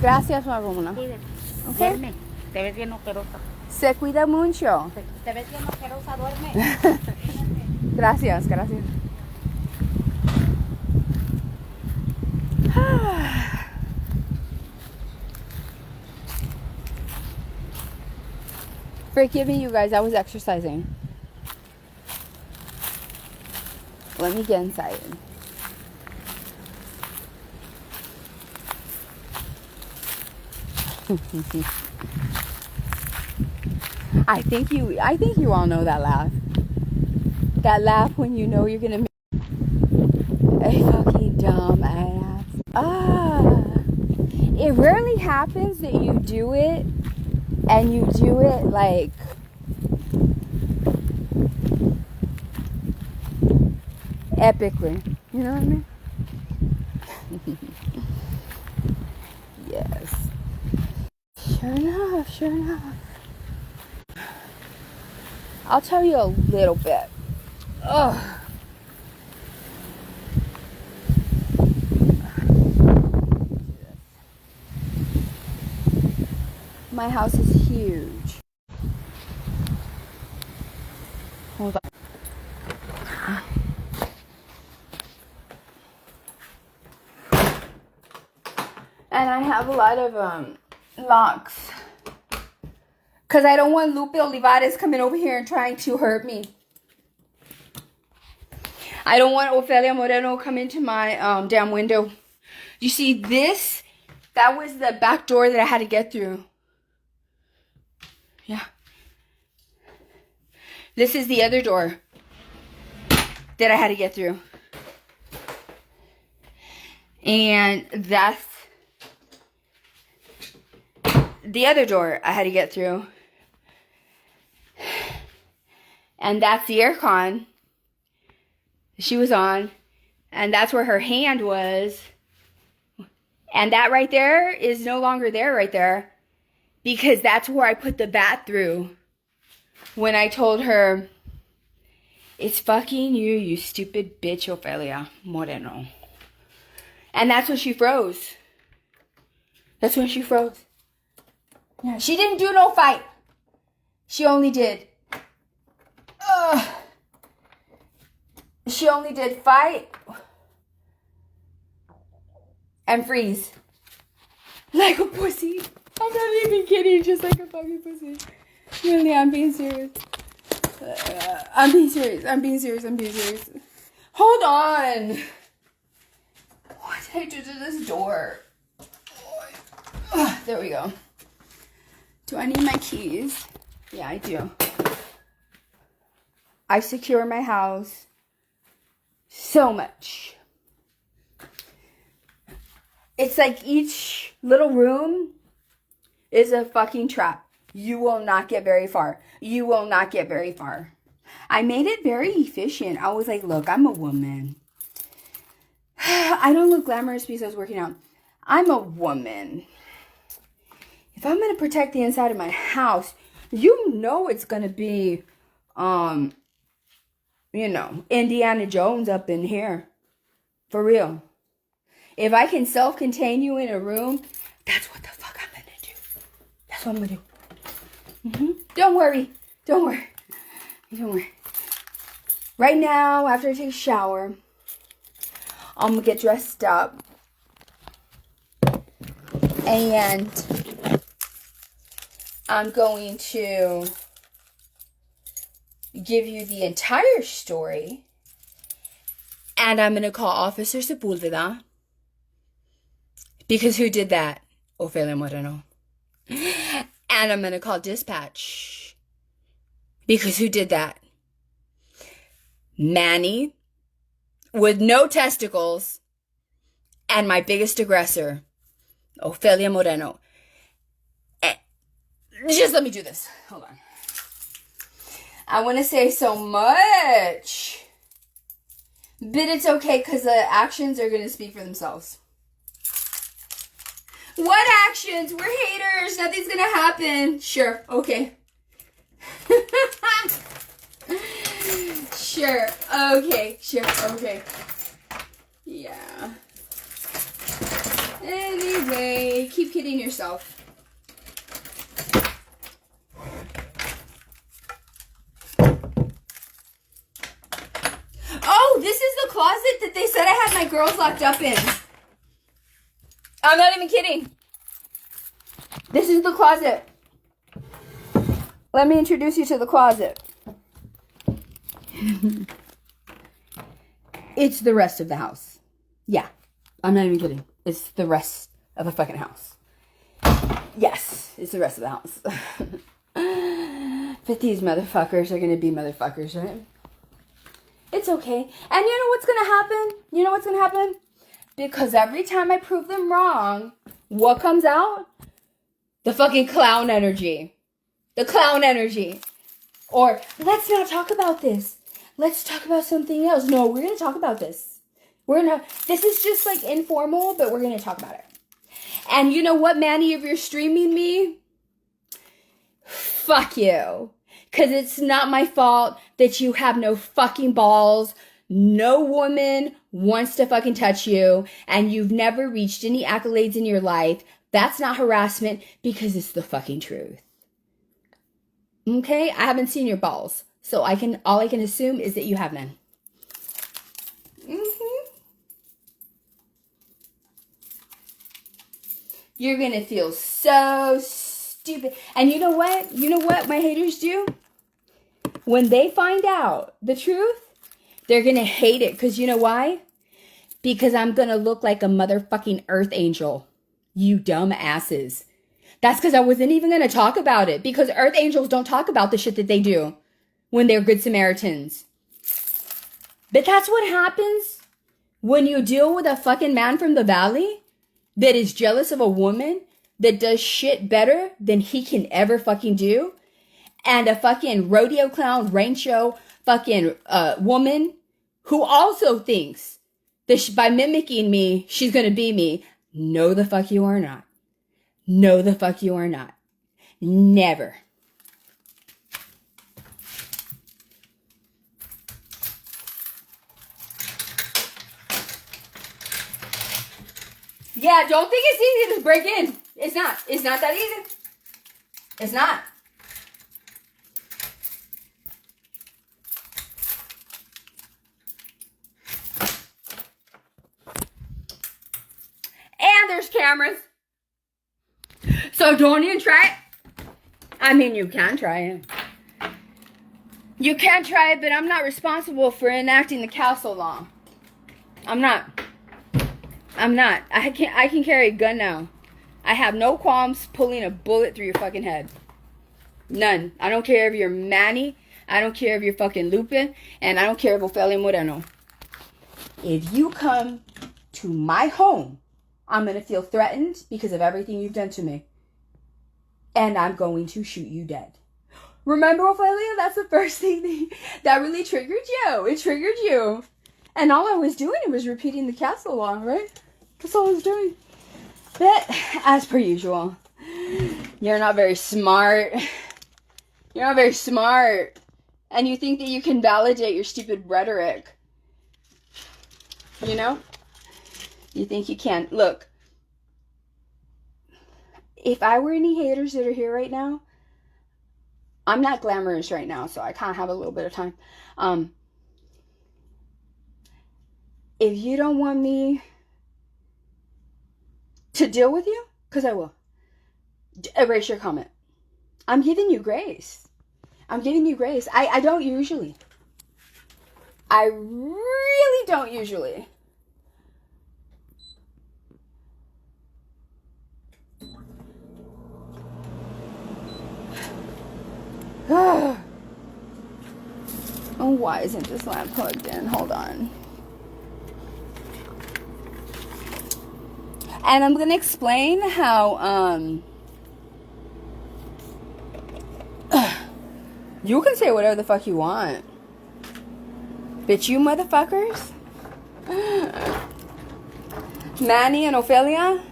Gracias, Maruna. Okay. Duerme. Te ves bien ojerosa. Se cuida mucho. Te ves bien ojerosa, duerme. Gracias, gracias. Forgive me, you guys. I was exercising. Let me get inside. I think you all know that laugh. That laugh when you know you're gonna make a fucking dumb ass. It rarely happens that you do it and you do it like epically. You know what I mean? Yes. Sure enough. I'll tell you a little bit. Ugh. My house is huge. Hold on. And I have a lot of locks. Because I don't want Lupe Olivares coming over here and trying to hurt me. I don't want Ofelia Moreno come into my damn window. You see this? That was the back door that I had to get through. Yeah. This is the other door that I had to get through. And that's the other door I had to get through. And that's the aircon she was on. And that's where her hand was. And that right there is no longer there right there. Because that's where I put the bat through. When I told her, it's fucking you, you stupid bitch, Ofelia Moreno. And that's when she froze. That's when she froze. Yeah, she didn't do no fight. She only did. She only did fight and freeze. Like a pussy. I'm not even kidding, just like a fucking pussy. Really, I'm being serious. I'm being serious. Hold on. What did I do to this door? There we go. Do I need my keys? Yeah, I do. I secure my house so much. It's like each little room is a fucking trap. You will not get very far. I made it very efficient. I was like, look, I'm a woman. I don't look glamorous because I was working out. I'm a woman. If I'm going to protect the inside of my house, you know it's going to be, Indiana Jones up in here. For real. If I can self-contain you in a room, that's what the fuck I'm going to do. That's what I'm going to do. Don't worry. Right now, after I take a shower, I'm going to get dressed up. And I'm going to give you the entire story. And I'm going to call Officer Sepulveda. Because who did that? Ofelia Moreno. And I'm going to call dispatch. Because who did that? Manny. With no testicles. And my biggest aggressor. Ofelia Moreno. Just let me do this. Hold on. I want to say so much. But it's okay because the actions are going to speak for themselves. What actions? We're haters. Nothing's going to happen. Sure. Okay. Sure. Okay. Yeah. Anyway, keep kidding yourself. Oh, this is the closet that they said I had my girls locked up in. I'm not even kidding. This is the closet. Let me introduce you to the closet. It's the rest of the house. Yeah, I'm not even kidding. It's the rest of the fucking house. Yes, it's the rest of the house. But these motherfuckers are gonna be motherfuckers, right? It's okay. And you know what's gonna happen? You know what's gonna happen? Because every time I prove them wrong, what comes out? The fucking clown energy. The clown energy. Or, let's not talk about this. Let's talk about something else. No, we're going to talk about this. This is just like informal, but we're going to talk about it. And you know what, Manny, if you're streaming me, fuck you. Because it's not my fault that you have no fucking balls. No woman wants to fucking touch you. And you've never reached any accolades in your life. That's not harassment because it's the fucking truth. Okay? I haven't seen your balls. So all I can assume is that you have none. You're going to feel so stupid. And you know what? You know what my haters do? When they find out the truth, they're going to hate it. Because you know why? Because I'm going to look like a motherfucking earth angel. You dumb asses. That's because I wasn't even going to talk about it. Because earth angels don't talk about the shit that they do when they're good Samaritans. But that's what happens when you deal with a fucking man from the valley that is jealous of a woman that does shit better than he can ever fucking do. And a fucking rodeo clown, rain show fucking woman who also thinks that by mimicking me, she's going to be me. No, the fuck you are not. No, the fuck you are not. Never. Yeah, don't think it's easy to break in. It's not. It's not that easy. It's not. And there's cameras. So don't even try it. I mean, you can try it. You can try it, but I'm not responsible for enacting the castle law. I'm not. I can carry a gun now. I have no qualms pulling a bullet through your fucking head. None. I don't care if you're Manny. I don't care if you're fucking Lupin. And I don't care if Ofelia Moreno. If you come to my home, I'm going to feel threatened because of everything you've done to me. And I'm going to shoot you dead. Remember, Ophelia? That's the first thing that really triggered you. It triggered you. And all I was doing was repeating the castle law, right? That's all I was doing. But, as per usual, you're not very smart. You're not very smart. And you think that you can validate your stupid rhetoric. You know? You think you can. Look. If I were any haters that are here right now, I'm not glamorous right now, so I kind of have a little bit of time. If you don't want me to deal with you, because I will, erase your comment. I'm giving you grace. I'm giving you grace. I don't usually. I really don't usually. Oh, why isn't this lamp plugged in? Hold on. And I'm going to explain how, you can say whatever the fuck you want. Bitch, you motherfuckers. Manny and Ophelia.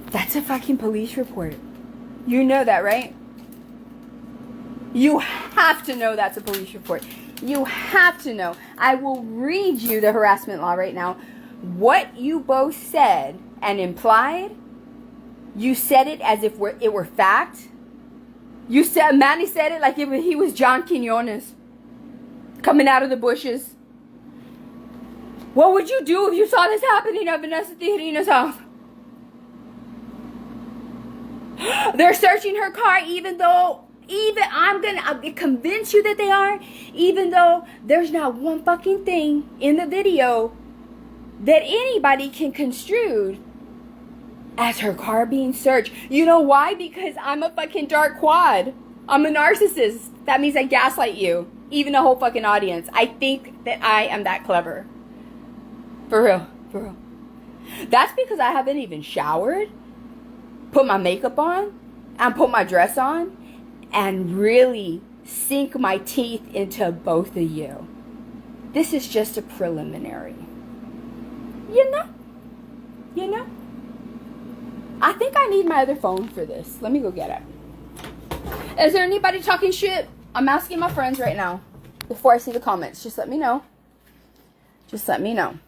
That's a fucking police report. You know that, right? You have to know that's a police report. You have to know. I will read you the harassment law right now. What you both said and implied. You said it as if it were fact. Manny said it like if he was John Quinones coming out of the bushes. What would you do if you saw this happening at Vanessa Tijerina's house? They're searching her car even I'm gonna convince you that they are, even though there's not one fucking thing in the video that anybody can construe as her car being searched. You know why? Because I'm a fucking dark quad. I'm a narcissist. That means I gaslight you, even the whole fucking audience. I think that I am that clever. For real, for real. That's because I haven't even showered, put my makeup on, and put my dress on, and really sink my teeth into both of you. This is just a preliminary. You know? I think I need my other phone for this. Let me go get it. Is there anybody talking shit? I'm asking my friends right now. Before I see the comments. Just let me know. Just let me know.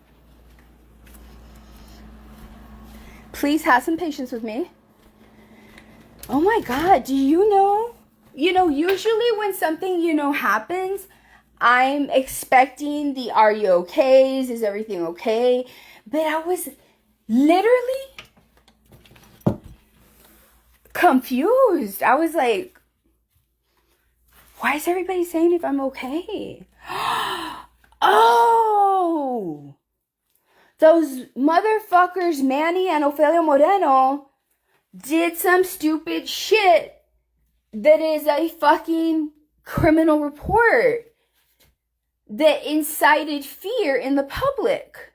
Please have some patience with me. Oh my God, do you know? Usually when something, happens, I'm expecting the are you okays? Is everything okay? But I was literally confused. I was like, why is everybody saying if I'm okay? Oh! Those motherfuckers, Manny and Ofelia Moreno, did some stupid shit that is a fucking criminal report that incited fear in the public.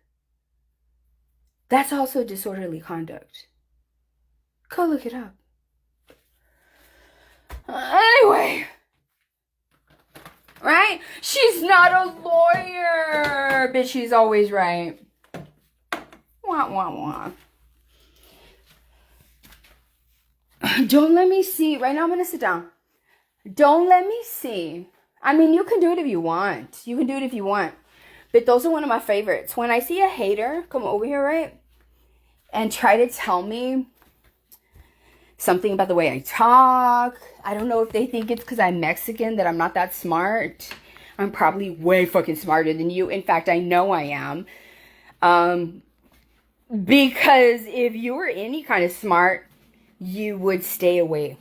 That's also disorderly conduct. Go look it up. Anyway. Right? She's not a lawyer, but she's always right. Wah, wah, wah. Don't let me see. Right now I'm going to sit down. Don't let me see. I mean, you can do it if you want. You can do it if you want. But those are one of my favorites. When I see a hater come over here, right? And try to tell me something about the way I talk. I don't know if they think it's because I'm Mexican that I'm not that smart. I'm probably way fucking smarter than you. In fact, I know I am. Because if you were any kind of smart, you would stay away.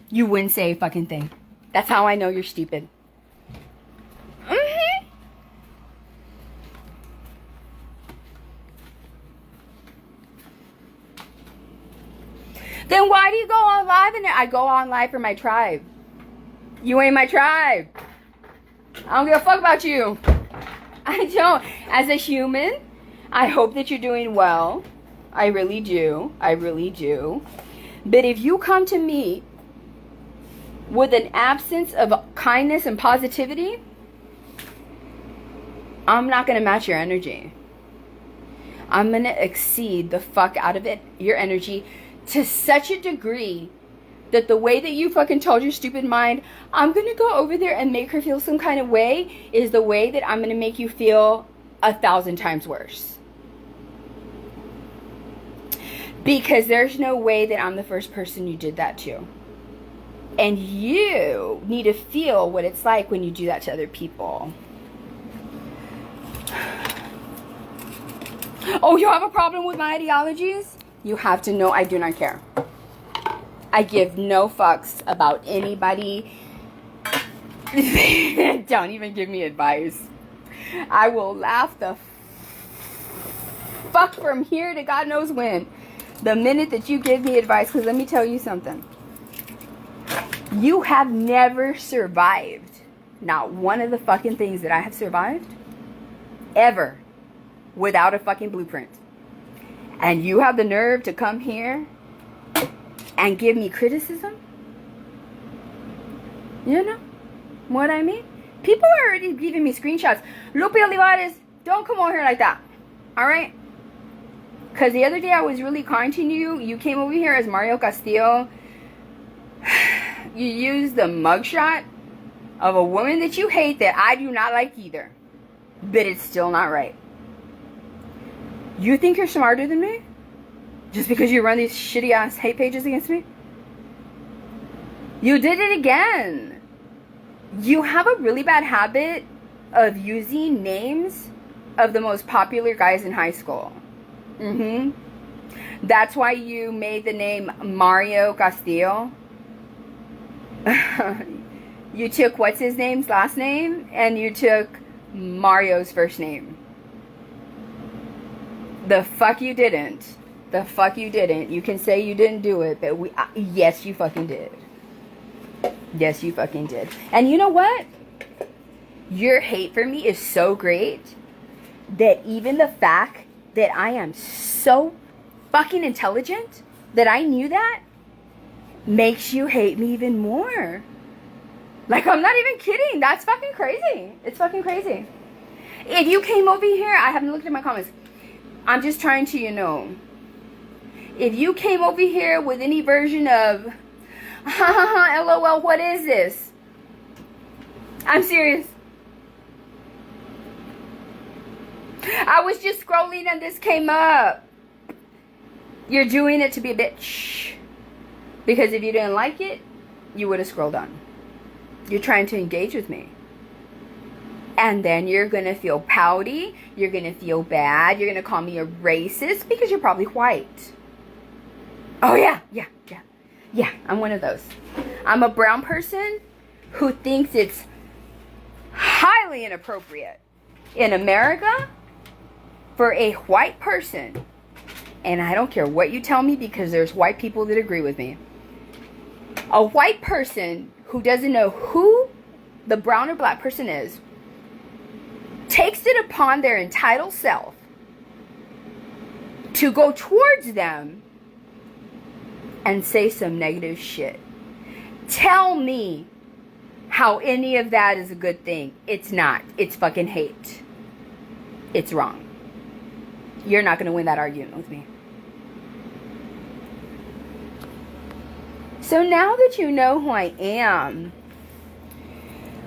You wouldn't say a fucking thing. That's how I know you're stupid. Mm-hmm. Then why do you go on live in there? I go on live for my tribe. You ain't my tribe. I don't give a fuck about you. I don't. As a human, I hope that you're doing well. I really do. I really do. But if you come to me with an absence of kindness and positivity, I'm not going to match your energy. I'm going to exceed the fuck out of it, your energy, to such a degree that the way that you fucking told your stupid mind, I'm going to go over there and make her feel some kind of way, is the way that I'm going to make you feel 1,000 times worse. Because there's no way that I'm the first person you did that to. And you need to feel what it's like when you do that to other people. Oh, you have a problem with my ideologies? You have to know I do not care. I give no fucks about anybody. Don't even give me advice. I will laugh the fuck from here to God knows when. The minute that you give me advice, because let me tell you something. You have never survived. Not one of the fucking things that I have survived. Ever. Without a fucking blueprint. And you have the nerve to come here and give me criticism? You know what I mean? People are already giving me screenshots. Lupe Olivares, don't come over here like that. Alright? Because the other day I was really kind to you. You came over here as Mario Castillo. You used the mugshot of a woman that you hate that I do not like either. But it's still not right. You think you're smarter than me? Just because you run these shitty ass hate pages against me? You did it again. You have a really bad habit of using names of the most popular guys in high school. That's why you made the name Mario Castillo. You took what's his name's last name and you took Mario's first name. The fuck you didn't. The fuck you didn't. You can say you didn't do it, but yes, you fucking did. Yes, you fucking did. And you know what? Your hate for me is so great that even the fact that I am so fucking intelligent, that I knew that, makes you hate me even more. Like, I'm not even kidding. That's fucking crazy. It's fucking crazy. If you came over here, I haven't looked at my comments. I'm just trying to, if you came over here with any version of, LOL, what is this? I'm serious. I was just scrolling and this came up. You're doing it to be a bitch. Because if you didn't like it, you would have scrolled on. You're trying to engage with me. And then you're going to feel pouty. You're going to feel bad. You're going to call me a racist because you're probably white. Oh, yeah. Yeah, I'm one of those. I'm a brown person who thinks it's highly inappropriate in America for a white person. And I don't care what you tell me because there's white people that agree with me. A white person who doesn't know who the brown or black person is takes it upon their entitled self to go towards them and say some negative shit. Tell me how any of that is a good thing. It's not. It's fucking hate. It's wrong. You're not going to win that argument with me. So now that you know who I am,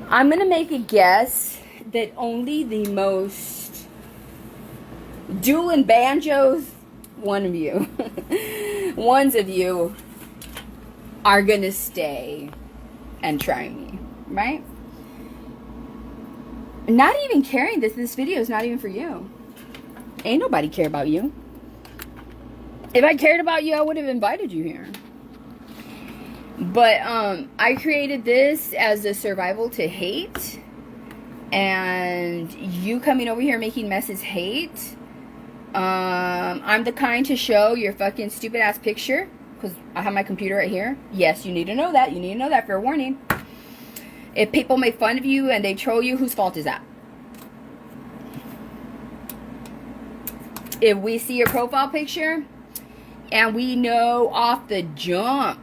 I'm going to make a guess that only the most dueling banjos, ones of you are going to stay and try me, right? Not even caring that this video is not even for you. Ain't nobody care about you. If I cared about you, I would have invited you here. But I created this as a survival to hate. And you coming over here making messes hate. I'm the kind to show your fucking stupid ass picture. Because I have my computer right here. Yes, you need to know that. You need to know that, fair warning. If people make fun of you and they troll you, whose fault is that? If we see your profile picture and we know off the jump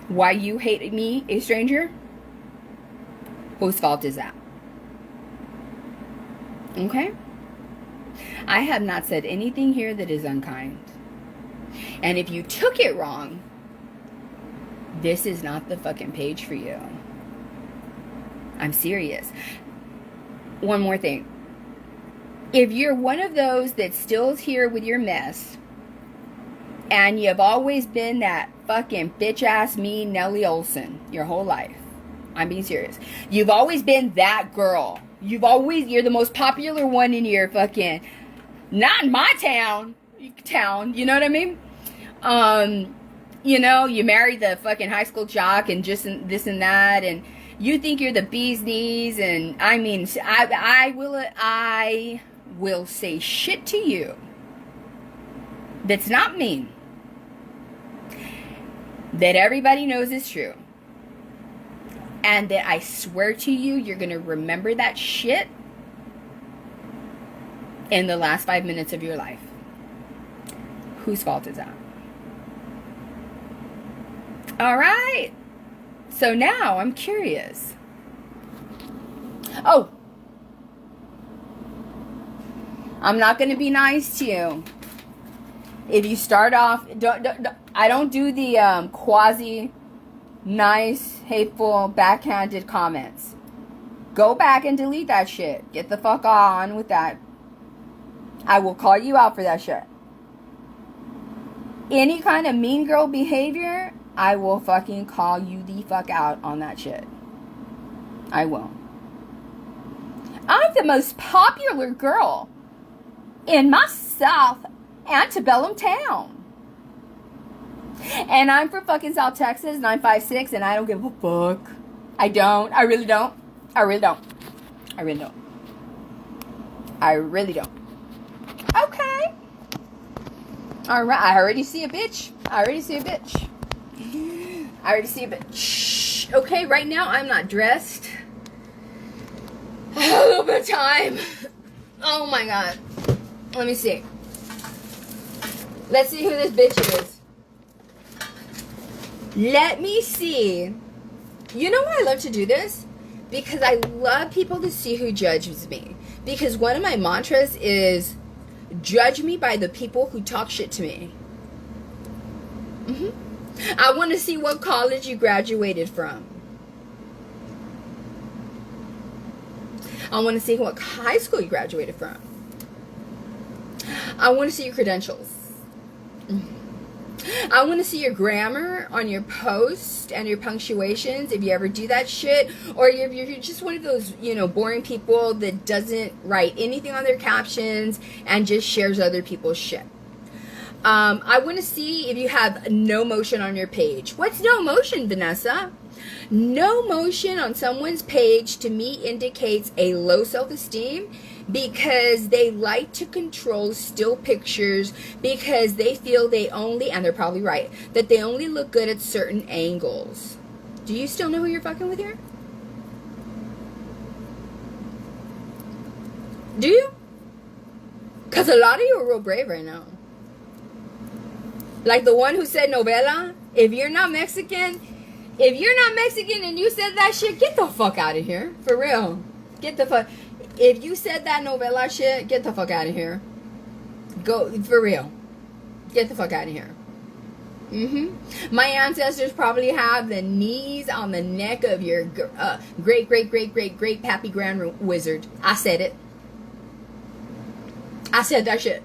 why you hate me, a stranger, whose fault is that? Okay? I have not said anything here that is unkind. And if you took it wrong, this is not the fucking page for you. I'm serious. One more thing. If you're one of those that's still here with your mess, and you've always been that fucking bitch-ass mean Nelly Olson your whole life, I'm being serious. You've always been that girl. You're the most popular one in your fucking, not in my town, you know what I mean? You married the fucking high school jock and just this and that, and you think you're the bee's knees, and I mean, I will say shit to you that's not mean, that everybody knows is true, and that I swear to you, you're gonna remember that shit in the last 5 minutes of your life. Whose fault is that? Alright. So now I'm curious. Oh. I'm not going to be nice to you. If you start off, I don't do the quasi nice, hateful, backhanded comments. Go back and delete that shit. Get the fuck on with that. I will call you out for that shit. Any kind of mean girl behavior, I will fucking call you the fuck out on that shit. I will. I'm the most popular girl in my South antebellum town. And I'm from fucking South Texas, 956, and I don't give a fuck. I don't. I really don't. I really don't. I really don't. I really don't. Okay. Alright, I already see a bitch. I already see a bitch. I already see a bitch. Okay, right now I'm not dressed. I have a little bit of time. Oh my god. Let me see. Let's see who this bitch is. Let me see. You know why I love to do this? Because I love people to see who judges me. Because one of my mantras is, judge me by the people who talk shit to me. I want to see what college you graduated from. I want to see what high school you graduated from. I want to see your credentials. I want to see your grammar on your posts and your punctuations, if you ever do that shit. Or if you're just one of those, boring people that doesn't write anything on their captions and just shares other people's shit. I want to see if you have no motion on your page. What's no motion, Vanessa? No motion on someone's page to me indicates a low self-esteem, because they like to control still pictures because they feel they only, and they're probably right, that they only look good at certain angles. Do you still know who you're fucking with here? Do you? Because a lot of you are real brave right now. Like the one who said novela. If you're not Mexican and you said that shit, get the fuck out of here. For real. Get the fuck. If you said that novela shit, get the fuck out of here. Go, for real. Get the fuck out of here. My ancestors probably have the knees on the neck of your great pappy grand wizard. I said it. I said that shit.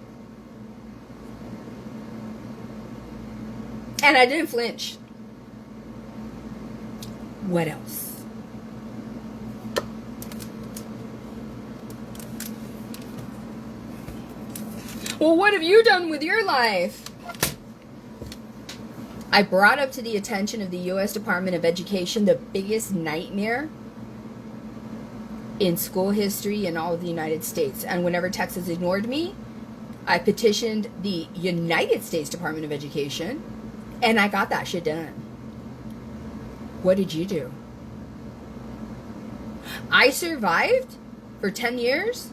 And I didn't flinch. What else? Well, what have you done with your life? I brought up to the attention of the U.S. Department of Education the biggest nightmare in school history in all of the United States. And whenever Texas ignored me, I petitioned the United States Department of Education, and I got that shit done. What did you do? I survived for 10 years.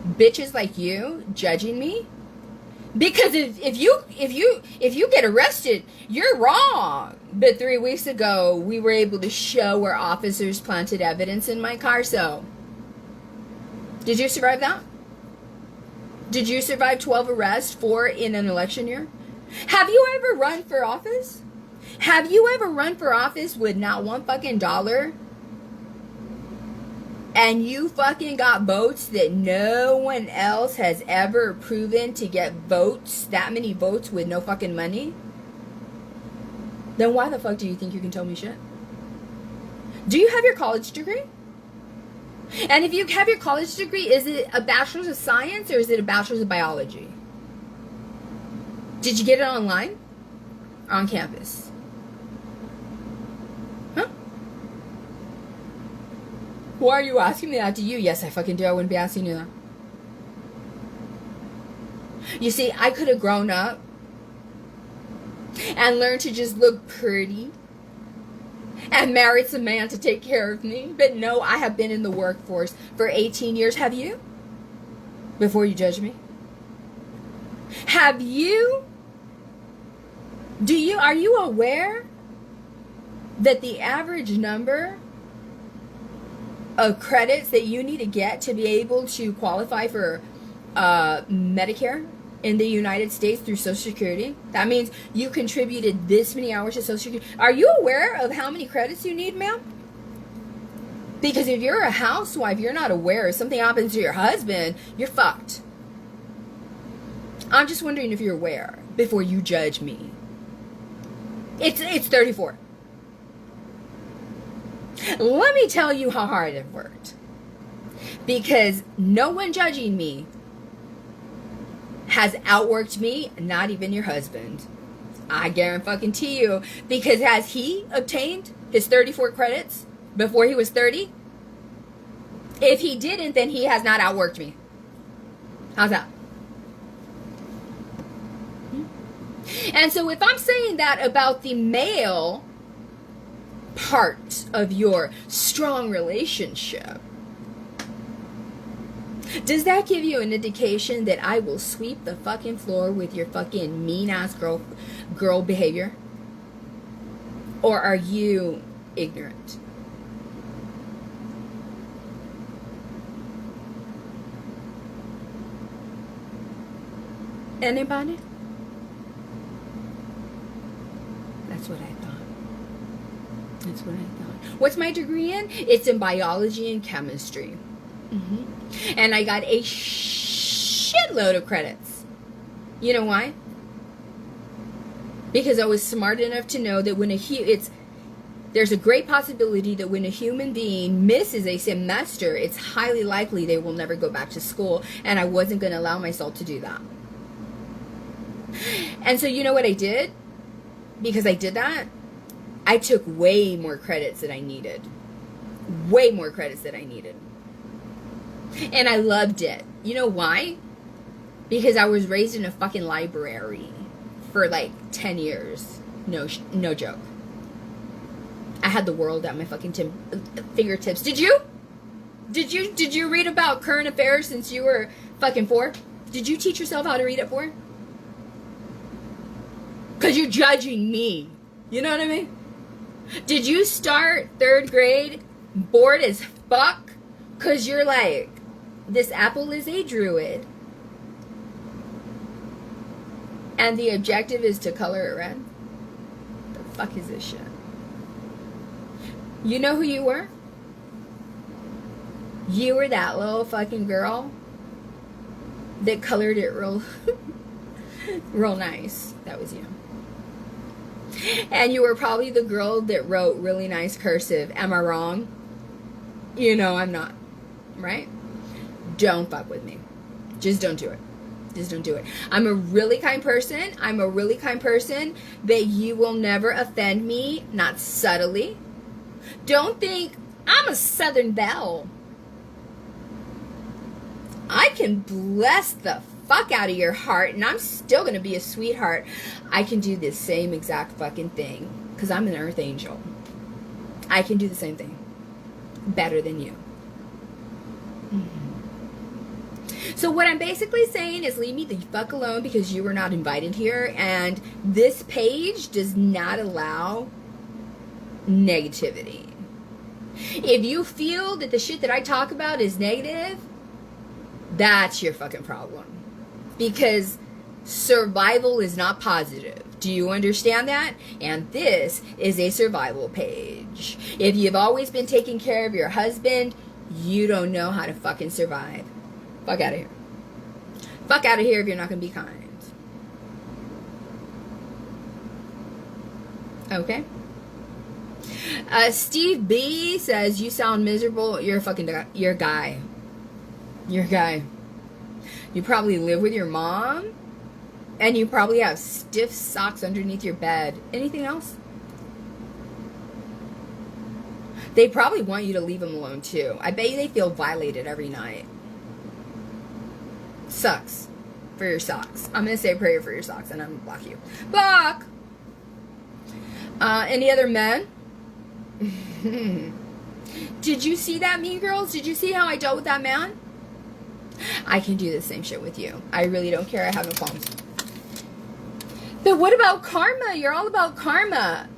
Bitches like you judging me, because if you get arrested, you're wrong. But 3 weeks ago, we were able to show where officers planted evidence in my car. So, did you survive that? Did you survive 12 arrests, 4 in an election year? Have you ever run for office? Have you ever run for office with not one fucking dollar? And you fucking got votes that no one else has ever proven to get votes, that many votes with no fucking money? Then why the fuck do you think you can tell me shit? Do you have your college degree? And if you have your college degree, is it a bachelor's of science or is it a bachelor's of biology? Did you get it online or on campus? Why are you asking me that? Do you? Yes, I fucking do. I wouldn't be asking you that. You see, I could have grown up and learned to just look pretty and married some man to take care of me. But no, I have been in the workforce for 18 years. Have you? Before you judge me. Have you? Are you aware that the average number of credits that you need to get to be able to qualify for Medicare in the United States through Social Security? That means you contributed this many hours to Social Security. Are you aware of how many credits you need, ma'am? Because if you're a housewife, you're not aware. If something happens to your husband, you're fucked. I'm just wondering if you're aware before you judge me. It's 34. Let me tell you how hard it worked. Because no one judging me has outworked me, not even your husband. I guarantee you. Because has he obtained his 34 credits before he was 30? If he didn't, then he has not outworked me. How's that? And so if I'm saying that about the male part of your strong relationship, does that give you an indication that I will sweep the fucking floor with your fucking mean-ass girl behavior? Or are you ignorant? Anybody? That's what I thought. That's what I thought. What's my degree in? It's in biology and chemistry. And I got a shitload of credits. You know why? Because I was smart enough to know that when there's a great possibility that when a human being misses a semester, it's highly likely they will never go back to school, and I wasn't going to allow myself to do that. And so you know what I did? Because I did that, I took way more credits than I needed. Way more credits than I needed. And I loved it. You know why? Because I was raised in a fucking library for like 10 years. No joke. I had the world at my fucking fingertips. Did you? Did you read about current affairs since you were fucking 4? Did you teach yourself how to read at 4? Because you're judging me. You know what I mean? Did you start 3rd grade bored as fuck? Because you're like, this apple is a druid. And the objective is to color it red? The fuck is this shit? You know who you were? You were that little fucking girl that colored it real nice. That was you. And you were probably the girl that wrote really nice cursive. Am I wrong? You know I'm not. Right? Don't fuck with me. Just don't do it. Just don't do it. I'm a really kind person. I'm a really kind person that you will never offend me, not subtly. Don't think I'm a Southern belle. I can bless the fuck out of your heart, and I'm still going to be a sweetheart. I can do the same exact fucking thing because I'm an earth angel. I can do the same thing better than you. So what I'm basically saying is leave me the fuck alone because you were not invited here, and this page does not allow negativity. If you feel that the shit that I talk about is negative, that's your fucking problem. Because survival is not positive. Do you understand that? And this is a survival page. If you've always been taking care of your husband, you don't know how to fucking survive. Fuck out of here. Fuck out of here if you're not going to be kind. Okay? Steve B says, you sound miserable. You're a fucking you're a guy. You're a guy. You probably live with your mom. And you probably have stiff socks underneath your bed. Anything else? They probably want you to leave them alone too. I bet you they feel violated every night. Sucks for your socks. I'm going to say a prayer for your socks and I'm going to block you. Block! Any other men? Did you see that, Mean Girls? Did you see how I dealt with that man? I can do the same shit with you. I really don't care. I have no qualms. But what about karma? You're all about karma.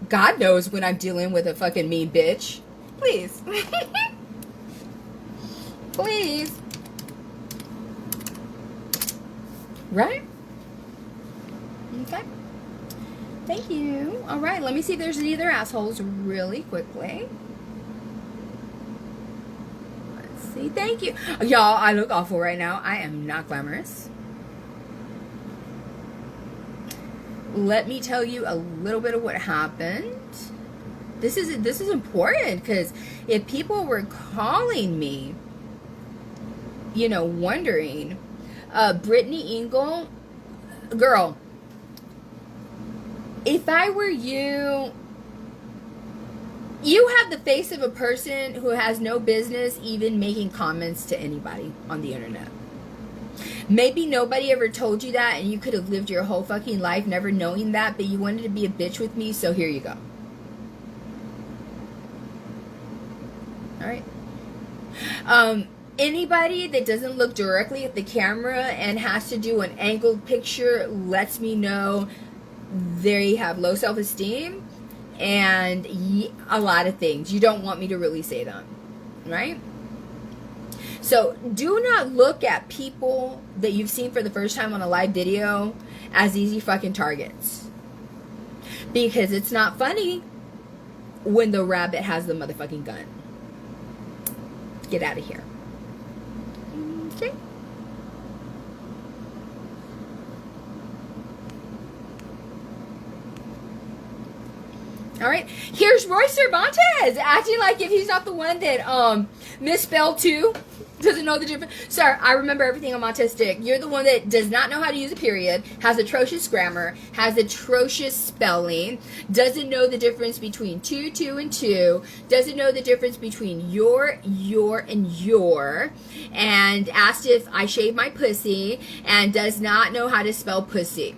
God knows when I'm dealing with a fucking mean bitch. Please. Please. Right? Okay. Thank you. All right, let me see if there's any other assholes really quickly. Let's see. Thank you. Y'all, I look awful right now. I am not glamorous. let me tell you a little bit of what happened. This is important, because if people were calling me, you know, wondering, Brittany Engel, girl, if I were you, you have the face of a person who has no business even making comments to anybody on the internet. Maybe nobody ever told you that, and you could have lived your whole fucking life never knowing that, but you wanted to be a bitch with me, so here you go. Alright? Anybody that doesn't look directly at the camera and has to do an angled picture lets me know they have low self-esteem and a lot of things. You don't want me to really say them. Right? So do not look at people that you've seen for the first time on a live video as easy fucking targets. Because it's not funny when the rabbit has the motherfucking gun. Get out of here. Okay. All right. Here's Roy Cervantes acting like if he's not the one that misspelled too. Doesn't know the difference. Sir, I remember everything on autistic. You're the one that does not know how to use a period, has atrocious grammar, has atrocious spelling, doesn't know the difference between two, and two, doesn't know the difference between your, and your, and asked if I shave my pussy, and does not know how to spell pussy.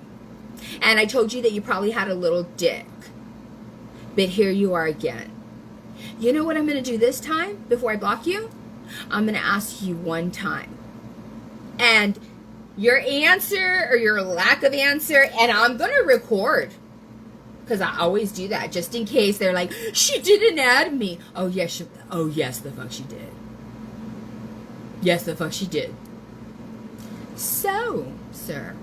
And I told you that you probably had a little dick. But here you are again. You know what I'm going to do this time before I block you? I'm going to ask you one time. And your answer or your lack of answer, and I'm going to record. Because I always do that, just in case they're like, she didn't add me. Oh, yes, the fuck she did. Yes, the fuck she did. So, sir,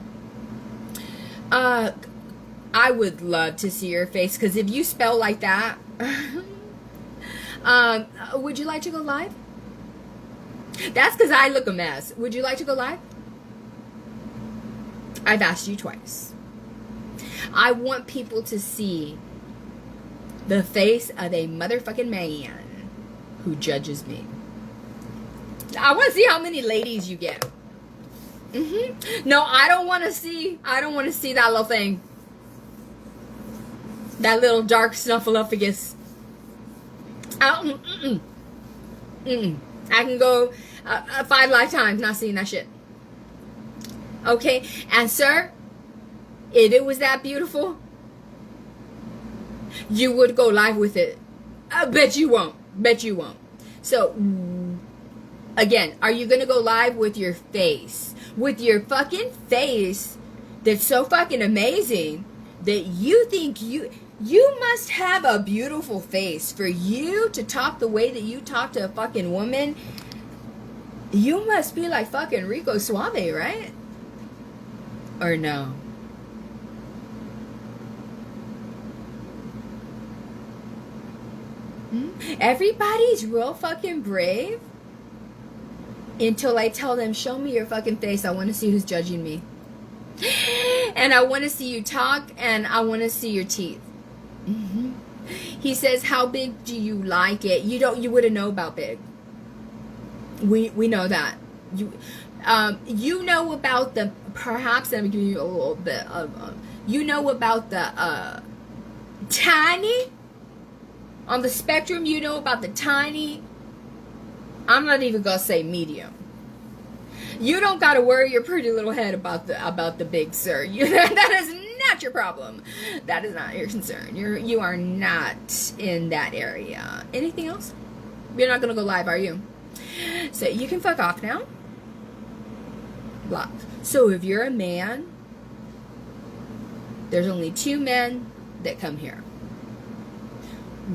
I would love to see your face, because if you spell like that, would you like to go live? That's because I look a mess. Would you like to go live? I've asked you twice. I want people to see the face of a motherfucking man who judges me. I want to see how many ladies you get. No, I don't want to see that little thing. That little dark snuffleupagus. I can go 5 lifetimes not seeing that shit. Okay? And sir, if it was that beautiful, you would go live with it. I bet you won't. So, again, are you going to go live with your face? With your fucking face that's so fucking amazing that you think you must have a beautiful face for you to talk the way that you talk to a fucking woman. You must be like fucking Rico Suave, right? Or no? Everybody's real fucking brave until I tell them, show me your fucking face. I want to see who's judging me. And I want to see you talk, and I want to see your teeth. He says, how big do you like it? You wouldn't know about big. We know that. You know about the, perhaps let me give you a little bit of, you know about the tiny, on the spectrum, you know about the tiny, I'm not even gonna say medium. You don't gotta worry your pretty little head about the big, sir. That is not your problem. That is not your concern. You are not in that area. Anything else? You're not gonna go live, are you? So you can fuck off now. Block. So if you're a man, there's only 2 men that come here.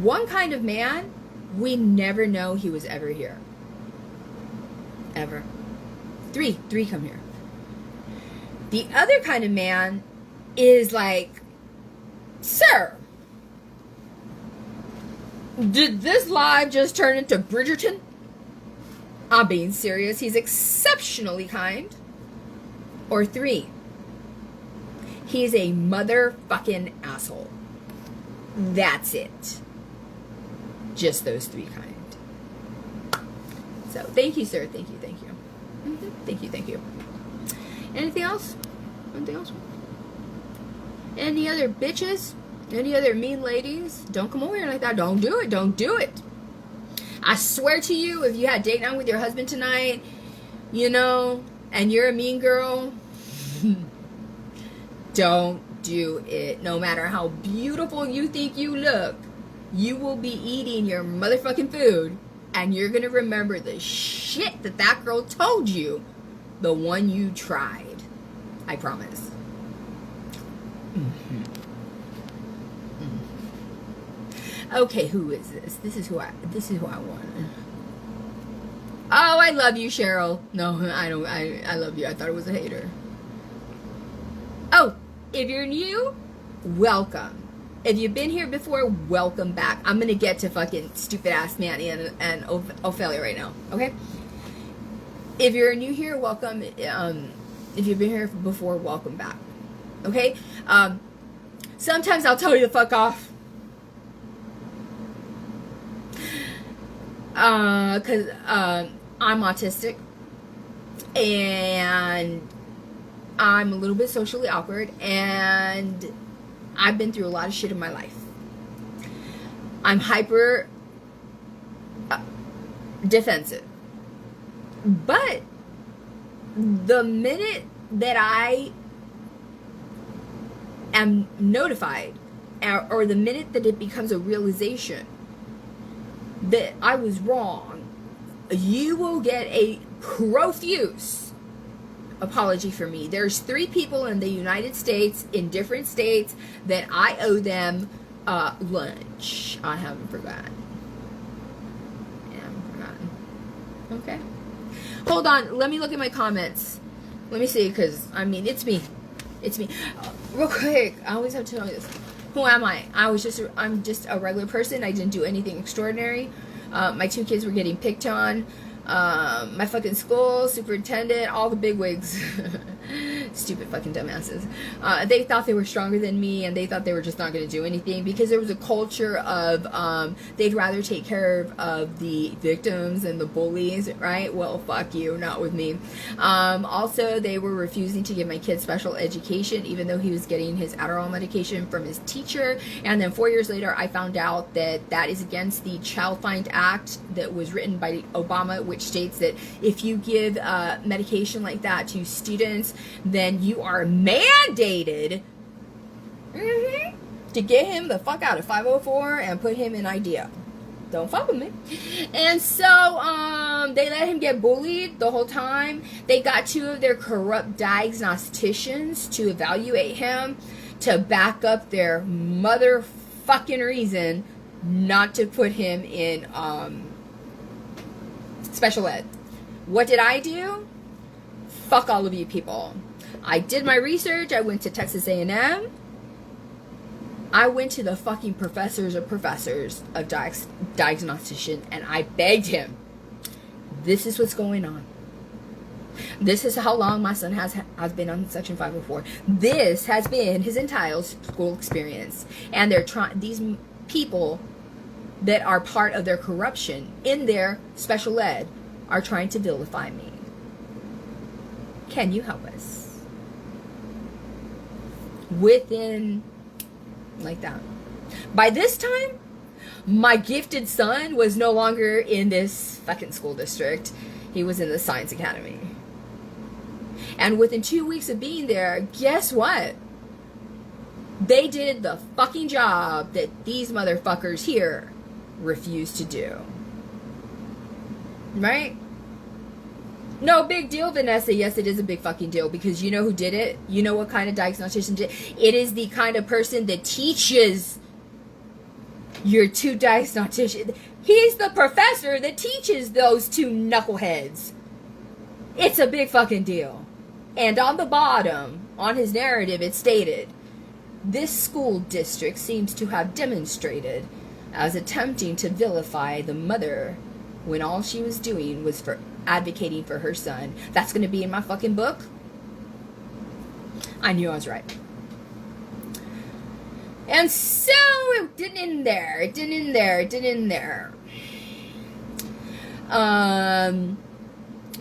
One kind of man, we never know he was ever here. Ever. 3 come here. The other kind of man is like, sir, did this live just turn into Bridgerton? I'm being serious. He's exceptionally kind. Or 3, He is a motherfucking asshole. That's it. Just those three kind. So, thank you, sir. Thank you. Thank you. Anything else? Any other bitches? Any other mean ladies? Don't come over here like that. Don't do it. I swear to you, if you had date night with your husband tonight, and you're a mean girl, don't do it. No matter how beautiful you think you look, you will be eating your motherfucking food, and you're gonna remember the shit that girl told you, the one you tried. I promise. Okay, who is this? This is who I want. Oh, I love you, Cheryl. No, I don't. I love you. I thought it was a hater. Oh, if you're new, welcome. If you've been here before, welcome back. I'm gonna get to fucking stupid ass Manny and Ophelia right now. Okay. If you're new here, welcome. If you've been here before, welcome back. Okay. Sometimes I'll tell you to fuck off. Cause I'm autistic and I'm a little bit socially awkward and I've been through a lot of shit in my life. I'm hyper defensive, but the minute that I am notified or the minute that it becomes a realization that I was wrong, you will get a profuse apology from me. There's 3 people in the United States in different states that I owe them lunch. I haven't forgotten. Okay. Hold on. Let me look at my comments. Let me see, because, it's me. Real quick. I always have to tell you this. Who am I? I'm just a regular person. I didn't do anything extraordinary. My 2 kids were getting picked on. My fucking school, superintendent, all the bigwigs. Stupid fucking dumbasses. They thought they were stronger than me, and they thought they were just not going to do anything because there was a culture of they'd rather take care of the victims and the bullies, right? Well, fuck you, not with me. Also, they were refusing to give my kid special education, even though he was getting his Adderall medication from his teacher. And then 4 years later, I found out that is against the Child Find Act that was written by Obama, which states that if you give medication like that to students, then you are mandated to get him the fuck out of 504 and put him in IDEA. Don't fuck with me. And so they let him get bullied the whole time. They got 2 of their corrupt diagnosticians to evaluate him to back up their motherfucking reason not to put him in special ed. What did I do? Fuck all of you people. I did my research. I went to Texas A&M. I went to the fucking professors of diagnostician, and I begged him. This is what's going on. This is how long my son has been on Section 504. This has been his entire school experience, and they're trying. These people that are part of their corruption in their special ed are trying to vilify me. Can you help us? Within, like that. By this time, my gifted son was no longer in this fucking school district. He was in the Science Academy. And within 2 weeks of being there, guess what? They did the fucking job that these motherfuckers here refuse to do. Right? No big deal, Vanessa. Yes, it is a big fucking deal, because you know who did it? You know what kind of diagnostician did it? It is the kind of person that teaches your 2 diagnosticians. He's the professor that teaches those 2 knuckleheads. It's a big fucking deal. And on the bottom, on his narrative, it stated, this school district seems to have demonstrated as attempting to vilify the mother when all she was doing was for advocating for her son. That's going to be in my fucking book. I knew I was right. And so it didn't end there.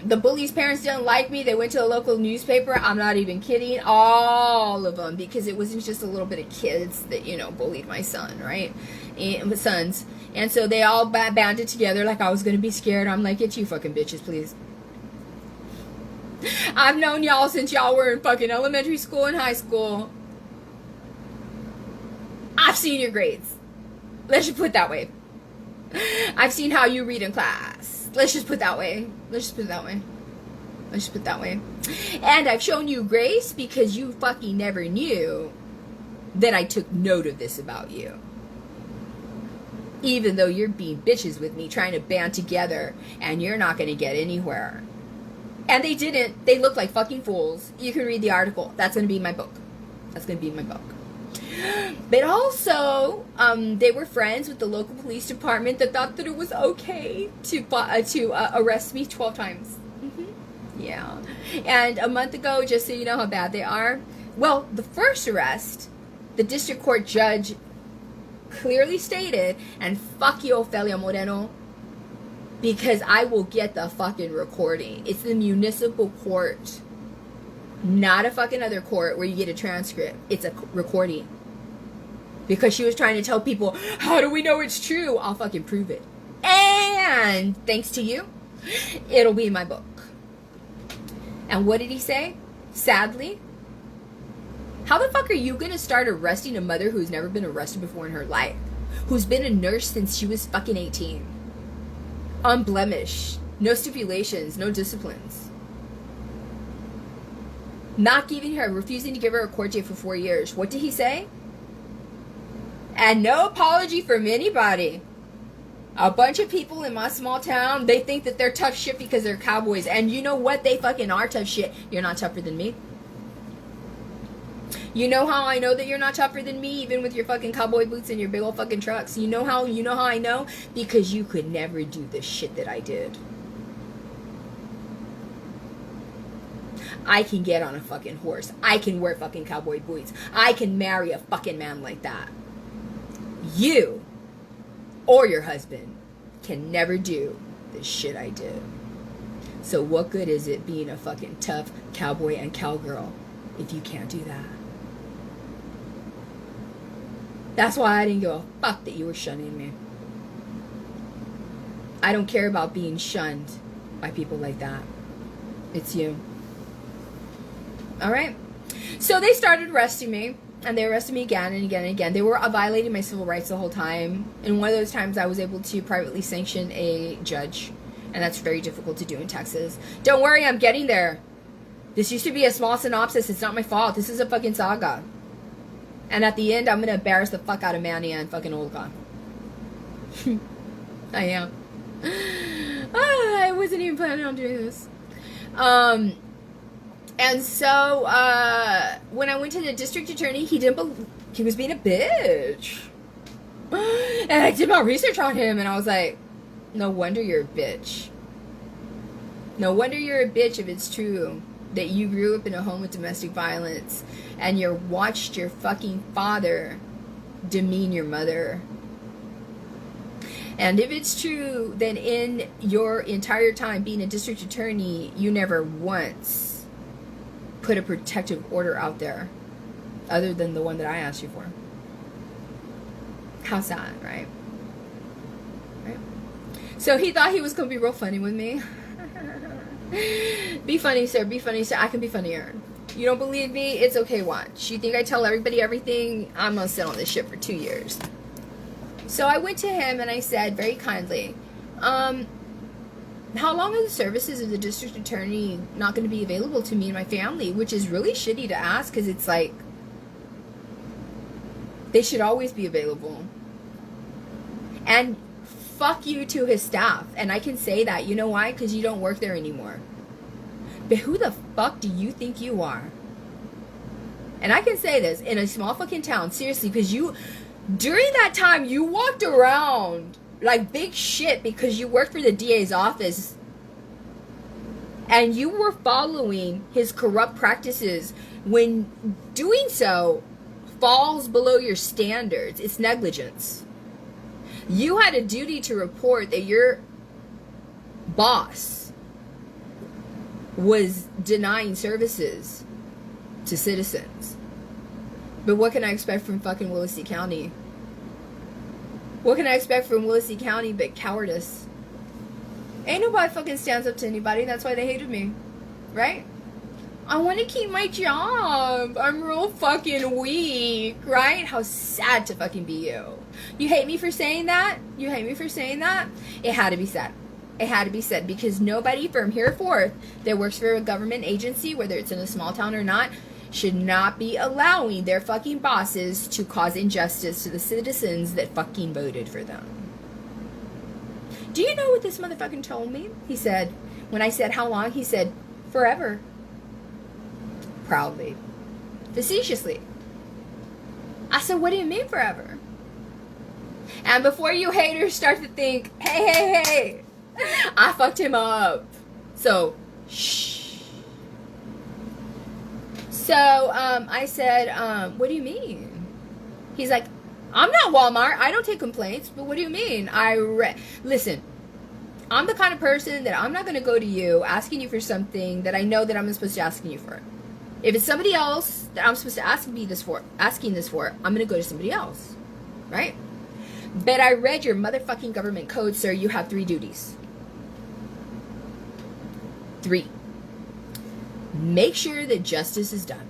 The bully's parents didn't like me. They went to a local newspaper. I'm not even kidding. All of them, because it wasn't just a little bit of kids that, bullied my son, right? And my sons. And so they all banded together like I was going to be scared. I'm like, get you fucking bitches, please. I've known y'all since y'all were in fucking elementary school and high school. I've seen your grades. Let's just put it that way. I've seen how you read in class. Let's just put it that way. And I've shown you grace because you fucking never knew that I took note of this about you. Even though you're being bitches with me, trying to band together, and you're not going to get anywhere. And they didn't. They looked like fucking fools. You can read the article. That's going to be in my book. But also, they were friends with the local police department that thought that it was okay to arrest me 12 times. Yeah. And a month ago, just so you know how bad they are, well, the first arrest, the district court judge clearly stated, and fuck you, Ofelia Moreno, because I will get the fucking recording. It's the municipal court, not a fucking other court where you get a transcript. It's a recording. Because she was trying to tell people, how do we know it's true? I'll fucking prove it. And thanks to you, it'll be in my book. And what did he say? Sadly, how the fuck are you gonna start arresting a mother who's never been arrested before in her life? Who's been a nurse since she was fucking 18? Unblemished. No stipulations, no disciplines. Not giving her, refusing to give her a court date for 4 years. What did he say? And no apology from anybody. A bunch of people in my small town, they think that they're tough shit because they're cowboys. And you know what? They fucking are tough shit. You're not tougher than me. You know how I know that you're not tougher than me, even with your fucking cowboy boots and your big old fucking trucks? You know how I know? Because you could never do the shit that I did. I can get on a fucking horse. I can wear fucking cowboy boots. I can marry a fucking man like that. You or your husband can never do the shit I did. So what good is it being a fucking tough cowboy and cowgirl if you can't do that? That's why I didn't give a fuck that you were shunning me. I don't care about being shunned by people like that. It's you. Alright? So they started arresting me. And they arrested me again and again and again. They were violating my civil rights the whole time. And one of those times I was able to privately sanction a judge. And that's very difficult to do in Texas. Don't worry, I'm getting there. This used to be a small synopsis. It's not my fault. This is a fucking saga. And at the end, I'm going to embarrass the fuck out of Manny and fucking Olga. I am. I wasn't even planning on doing this. And so, when I went to the district attorney, he was being a bitch. And I did my research on him, and I was like, no wonder you're a bitch. No wonder you're a bitch if it's true that you grew up in a home with domestic violence, and you watched your fucking father demean your mother. And if it's true, then in your entire time being a district attorney, you never once put a protective order out there other than the one that I asked you for. How sad, right? So he thought he was going to be real funny with me. Be funny, sir. Be funny, sir. I can be funnier. You don't believe me? It's okay, watch. You think I tell everybody everything? I'm going to sit on this shit for 2 years. So I went to him and I said very kindly, how long are the services of the district attorney not going to be available to me and my family? Which is really shitty to ask, because it's like, they should always be available. And fuck you to his staff. And I can say that. You know why? Because you don't work there anymore. But who the fuck do you think you are? And I can say this in a small fucking town, seriously, because during that time, you walked around like big shit because you worked for the DA's office and you were following his corrupt practices. When doing so, falls below your standards, it's negligence. You had a duty to report that your boss was denying services to citizens. But what can I expect from fucking Willacy County? What can I expect from Willacy County but cowardice? Ain't nobody fucking stands up to anybody. That's why they hated me. Right? I want to keep my job. I'm real fucking weak. Right? How sad to fucking be you. You hate me for saying that? You hate me for saying that? It had to be said. It had to be said, because nobody from here forth that works for a government agency, whether it's in a small town or not, should not be allowing their fucking bosses to cause injustice to the citizens that fucking voted for them. Do you know what this motherfucker told me? He said, when I said how long, he said, forever. Proudly. Facetiously. I said, what do you mean forever? And before you haters start to think, hey, I fucked him up. So, shh. So, I said, what do you mean? He's like, I'm not Walmart. I don't take complaints. But what do you mean? Listen, I'm the kind of person that I'm not going to go to you asking you for something that I know that I'm supposed to asking you for. If it's somebody else that I'm supposed to asking this for, I'm going to go to somebody else. Right? But I read your motherfucking government code, sir. You have 3 duties. 3. Make sure that justice is done.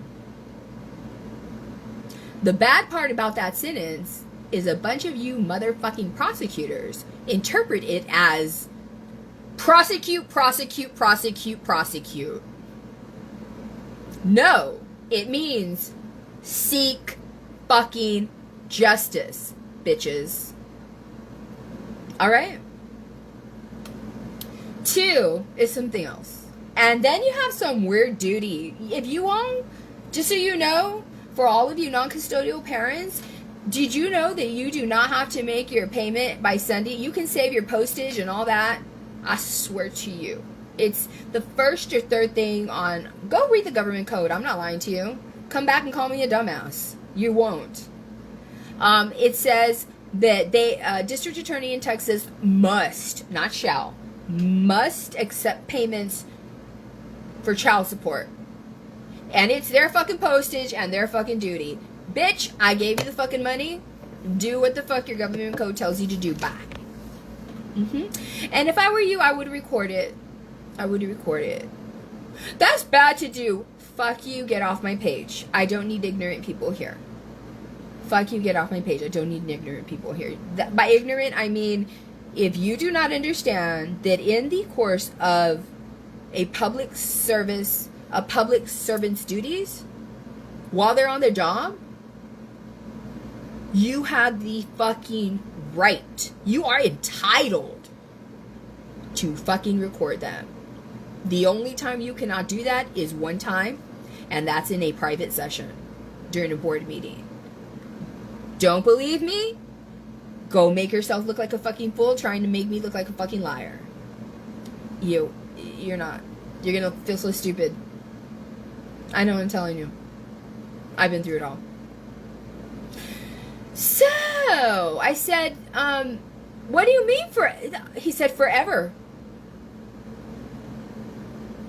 The bad part about that sentence is a bunch of you motherfucking prosecutors interpret it as prosecute. No, it means seek fucking justice, bitches. Alright? 2 is something else. And then you have some weird duty. If you want, just so you know, for all of you non-custodial parents, did you know that you do not have to make your payment by Sunday? You can save your postage and all that. I swear to you. It's the first or third thing on... Go read the government code. I'm not lying to you. Come back and call me a dumbass. You won't. It says that District Attorney in Texas must, not shall, must accept payments for child support. And it's their fucking postage and their fucking duty. Bitch, I gave you the fucking money. Do what the fuck your government code tells you to do. Bye. And if I were you, I would record it. I would record it. That's bad to do. Fuck you, get off my page. I don't need ignorant people here. Fuck you, get off my page. I don't need ignorant people here. By ignorant, I mean, if you do not understand that in the course of a public servant's duties, while they're on their job, you have the fucking right. You are entitled to fucking record them. The only time you cannot do that is one time, and that's in a private session during a board meeting. Don't believe me? Go make yourself look like a fucking fool trying to make me look like a fucking liar. You're not. You're gonna feel so stupid. I know what I'm telling you. I've been through it all. So, I said, what do you mean he said forever.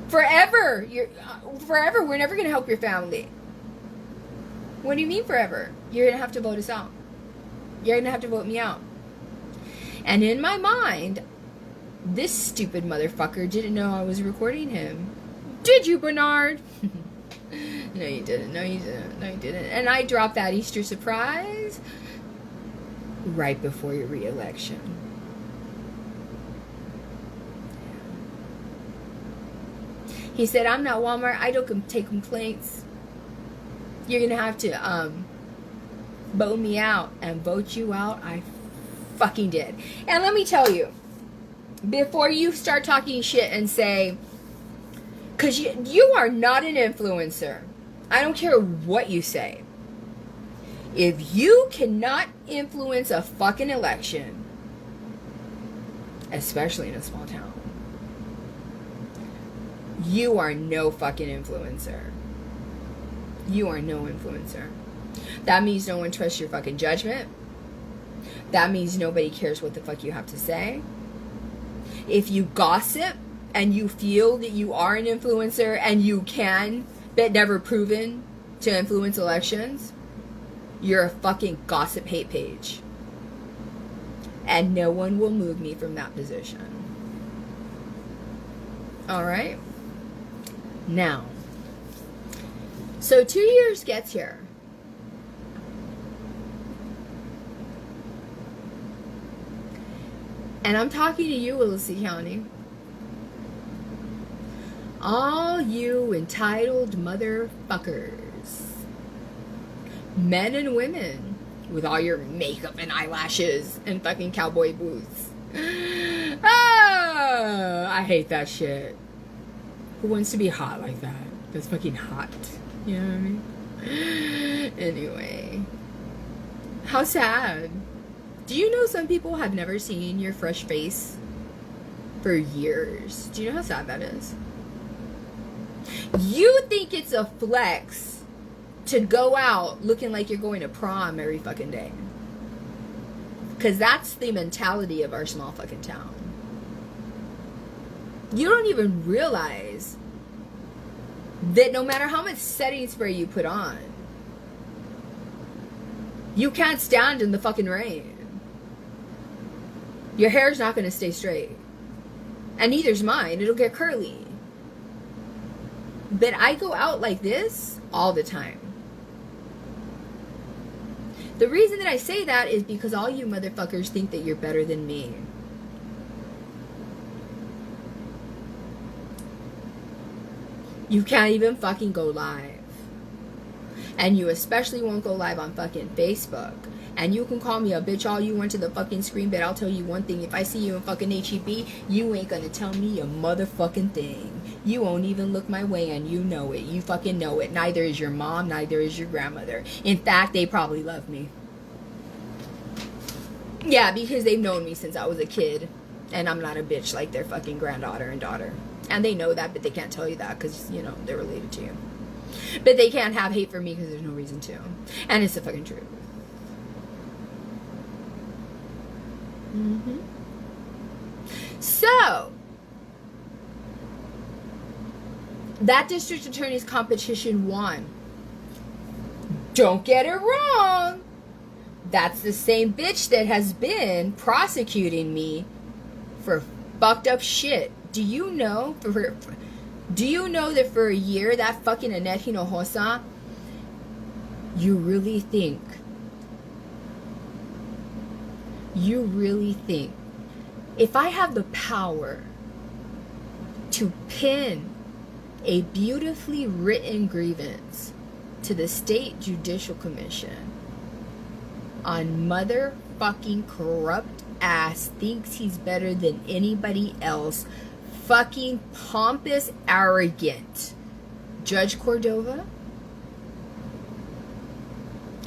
Forever. Forever. We're never gonna help your family. What do you mean forever? You're gonna have to vote us out. You're gonna have to vote me out. And in my mind, this stupid motherfucker didn't know I was recording him. Did you, Bernard? No, you didn't. No, you didn't. No, you didn't. And I dropped that Easter surprise right before your re-election. He said, I'm not Walmart. I don't take complaints. You're going to have to vote me out. And vote you out, I fucking did. And let me tell you, before you start talking shit and say, because you are not an influencer. I don't care what you say. If you cannot influence a fucking election, especially in a small town, you are no fucking influencer. You are no influencer. That means no one trusts your fucking judgment. That means nobody cares what the fuck you have to say. If you gossip and you feel that you are an influencer and you can, but never proven to influence elections, you're a fucking gossip hate page. And no one will move me from that position. Alright? Now, so 2 years gets here. And I'm talking to you, Willacy County. All you entitled motherfuckers. Men and women with all your makeup and eyelashes and fucking cowboy boots. Oh, I hate that shit. Who wants to be hot like that? That's fucking hot. You know what I mean? Anyway. How sad. Do you know some people have never seen your fresh face for years? Do you know how sad that is? You think it's a flex to go out looking like you're going to prom every fucking day. Because that's the mentality of our small fucking town. You don't even realize that no matter how much setting spray you put on, you can't stand in the fucking rain. Your hair's not going to stay straight. And neither's mine. It'll get curly. But I go out like this all the time. The reason that I say that is because all you motherfuckers think that you're better than me. You can't even fucking go live. And you especially won't go live on fucking Facebook. And you can call me a bitch all you want to the fucking screen, but I'll tell you one thing. If I see you in fucking HEB, you ain't gonna tell me a motherfucking thing. You won't even look my way, and you know it. You fucking know it. Neither is your mom, neither is your grandmother. In fact, they probably love me. Yeah, because they've known me since I was a kid. And I'm not a bitch like their fucking granddaughter and daughter. And they know that, but they can't tell you that because, you know, they're related to you. But they can't have hate for me because there's no reason to. And it's the fucking truth. So, that district attorney's competition won. Don't get it wrong. That's the same bitch that has been prosecuting me for fucked up shit. Do you know that for a year that fucking Annette Hinojosa, you really think if I have the power to pin a beautifully written grievance to the State Judicial Commission on motherfucking corrupt ass thinks he's better than anybody else, fucking pompous, arrogant Judge Cordova,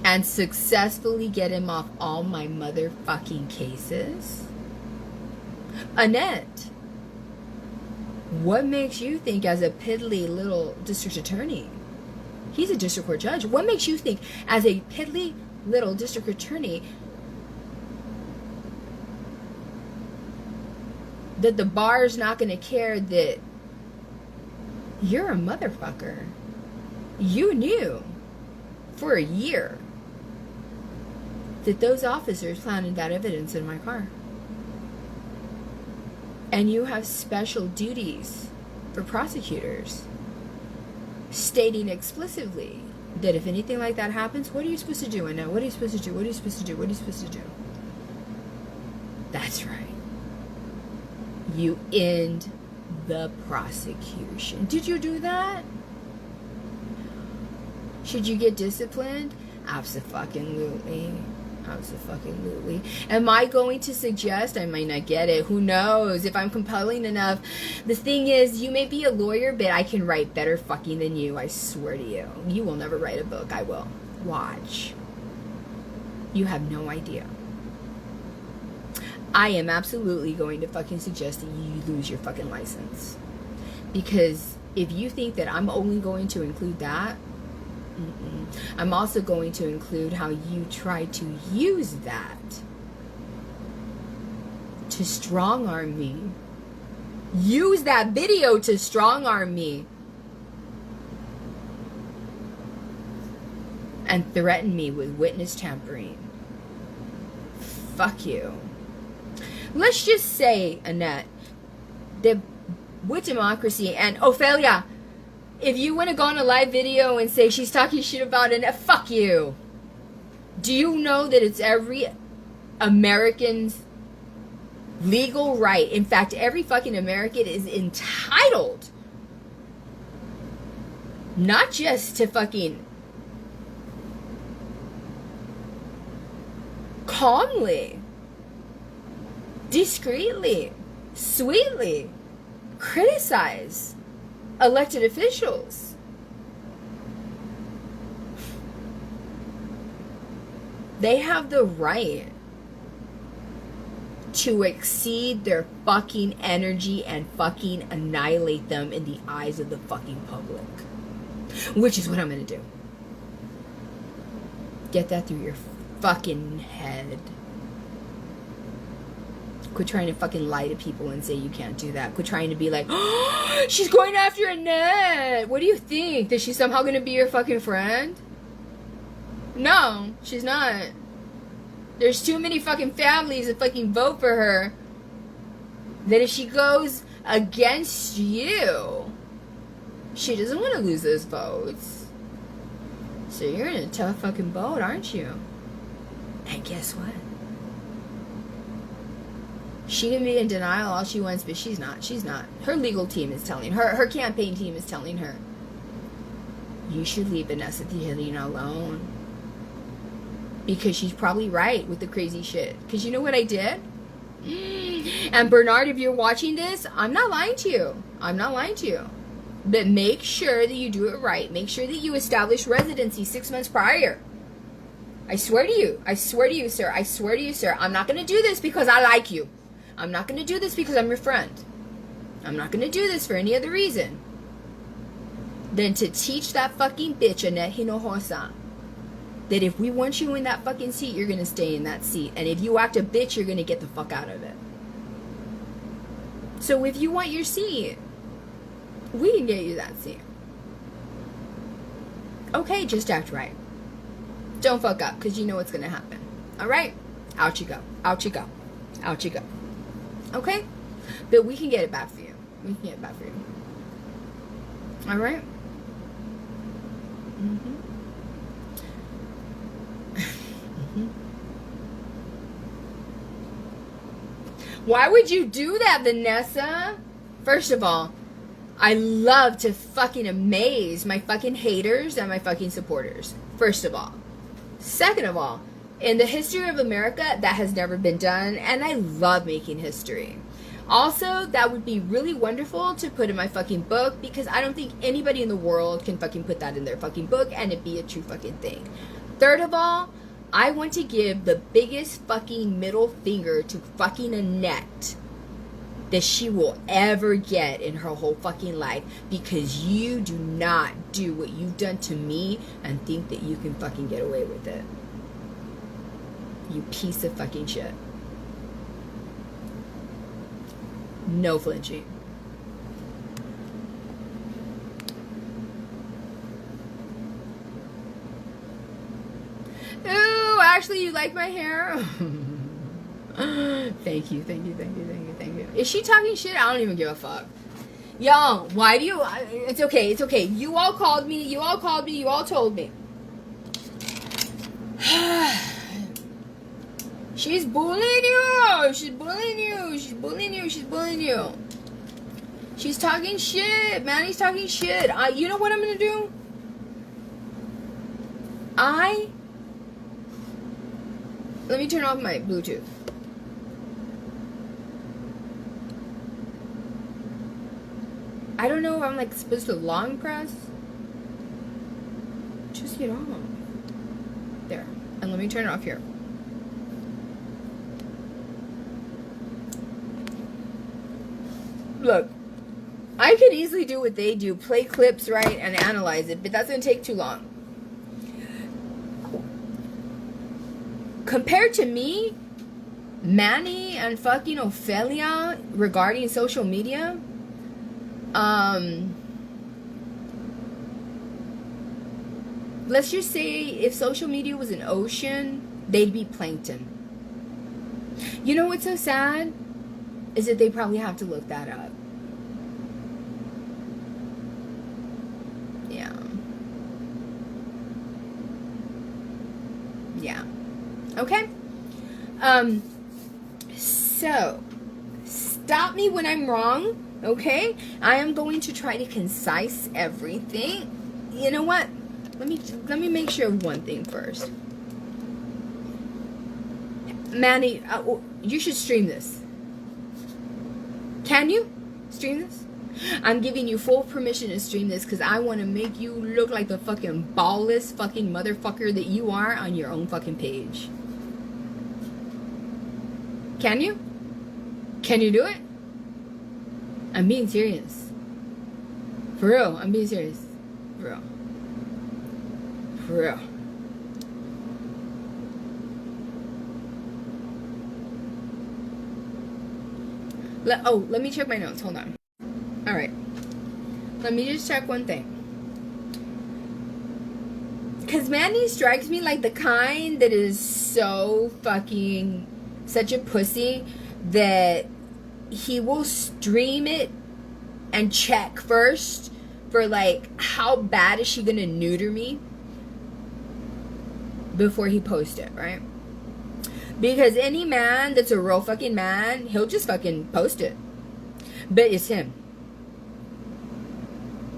and successfully get him off all my motherfucking cases? Annette, what makes you think as a piddly little district attorney, he's a district court judge, what makes you think as a piddly little district attorney that the bar's not going to care that you're a motherfucker? You knew for a year that those officers planted that evidence in my car. And you have special duties for prosecutors stating explicitly that if anything like that happens, what are you supposed to do? And now, what are you supposed to do? What are you supposed to do? What are you supposed to do? That's right. You end the prosecution. Did you do that? Should you get disciplined? Abso-fucking-lutely. Abso-fucking-lutely. Am I going to suggest? I might not get it. Who knows? If I'm compelling enough. The thing is, you may be a lawyer, but I can write better fucking than you. I swear to you. You will never write a book. I will. Watch. You have no idea. I am absolutely going to fucking suggest that you lose your fucking license. Because if you think that I'm only going to include that, I'm also going to include how you try to use that to strong arm me. Use that video to strong arm me. And threaten me with witness tampering. Fuck you. Let's just say, Annette, that with democracy and Ophelia, if you want to go on a live video and say she's talking shit about Annette, fuck you. Do you know that it's every American's legal right? In fact, every fucking American is entitled not just to fucking calmly, discreetly, sweetly criticize elected officials. They have the right to exceed their fucking energy and fucking annihilate them in the eyes of the fucking public. Which is what I'm gonna do. Get that through your fucking head. Quit trying to fucking lie to people and say you can't do that. Quit trying to be like, oh, she's going after Annette. What do you think? That she's somehow gonna be your fucking friend? No, she's not. There's too many fucking families that fucking vote for her that if she goes against you, she doesn't want to lose those votes. So you're in a tough fucking boat, aren't you? And guess what? She can be in denial all she wants, but she's not. She's not. Her legal team is telling her. Her campaign team is telling her, you should leave Vanessa Tijerina alone. Because she's probably right with the crazy shit. Because you know what I did? And Bernard, if you're watching this, I'm not lying to you. I'm not lying to you. But make sure that you do it right. Make sure that you establish residency 6 months prior. I swear to you. I swear to you, sir. I swear to you, sir. I'm not going to do this because I like you. I'm not going to do this because I'm your friend. I'm not going to do this for any other reason than to teach that fucking bitch, Annette Hinojosa, that if we want you in that fucking seat, you're going to stay in that seat. And if you act a bitch, you're going to get the fuck out of it. So if you want your seat, we can get you that seat. Okay, just act right. Don't fuck up, because you know what's going to happen. Alright? Out you go. Out you go. Out you go. Okay? But we can get it back for you. We can get it back for you. Alright? Mm-hmm. Why would you do that, Vanessa? First of all, I love to fucking amaze my fucking haters and my fucking supporters. First of all. Second of all, in the history of America, that has never been done, and I love making history. Also, that would be really wonderful to put in my fucking book, because I don't think anybody in the world can fucking put that in their fucking book and it be a true fucking thing. Third of all, I want to give the biggest fucking middle finger to fucking Annette that she will ever get in her whole fucking life, because you do not do what you've done to me and think that you can fucking get away with it. You piece of fucking shit. No flinching. Ooh, actually, you like my hair? Thank you, thank you, thank you, thank you, thank you. Is she talking shit? I don't even give a fuck. Y'all, why do you... It's okay, it's okay. You all called me, you all called me, you all told me. She's bullying you! She's bullying you! She's bullying you! She's bullying you! She's talking shit! Manny's talking shit! You know what I'm gonna do? Let me turn off my Bluetooth. I don't know if I'm like supposed to long press. Just get on. There. And let me turn it off here. Look, I could easily do what they do, play clips right and analyze it, but that's gonna take too long. compared to me, Manny and fucking Ophelia regarding social media, let's just say if social media was an ocean, they'd be plankton. You know what's so sad? Is that they probably have to look that up. Yeah. Yeah. Okay? So, stop me when I'm wrong, okay? I am going to try to concise everything. You know what? Let me make sure of one thing first. Manny, you should stream this. Can you stream this? I'm giving you full permission to stream this because I want to make you look like the fucking ballless fucking motherfucker that you are on your own fucking page. Can you? Can you do it? I'm being serious. For real, I'm being serious. For real. For real. Let me check my notes. Hold on. Alright. Let me just check one thing. Because Manny strikes me like the kind that is so fucking such a pussy that he will stream it and check first for like how bad is she gonna neuter me before he posts it, right? Because any man that's a real fucking man, he'll just fucking post it. But it's him.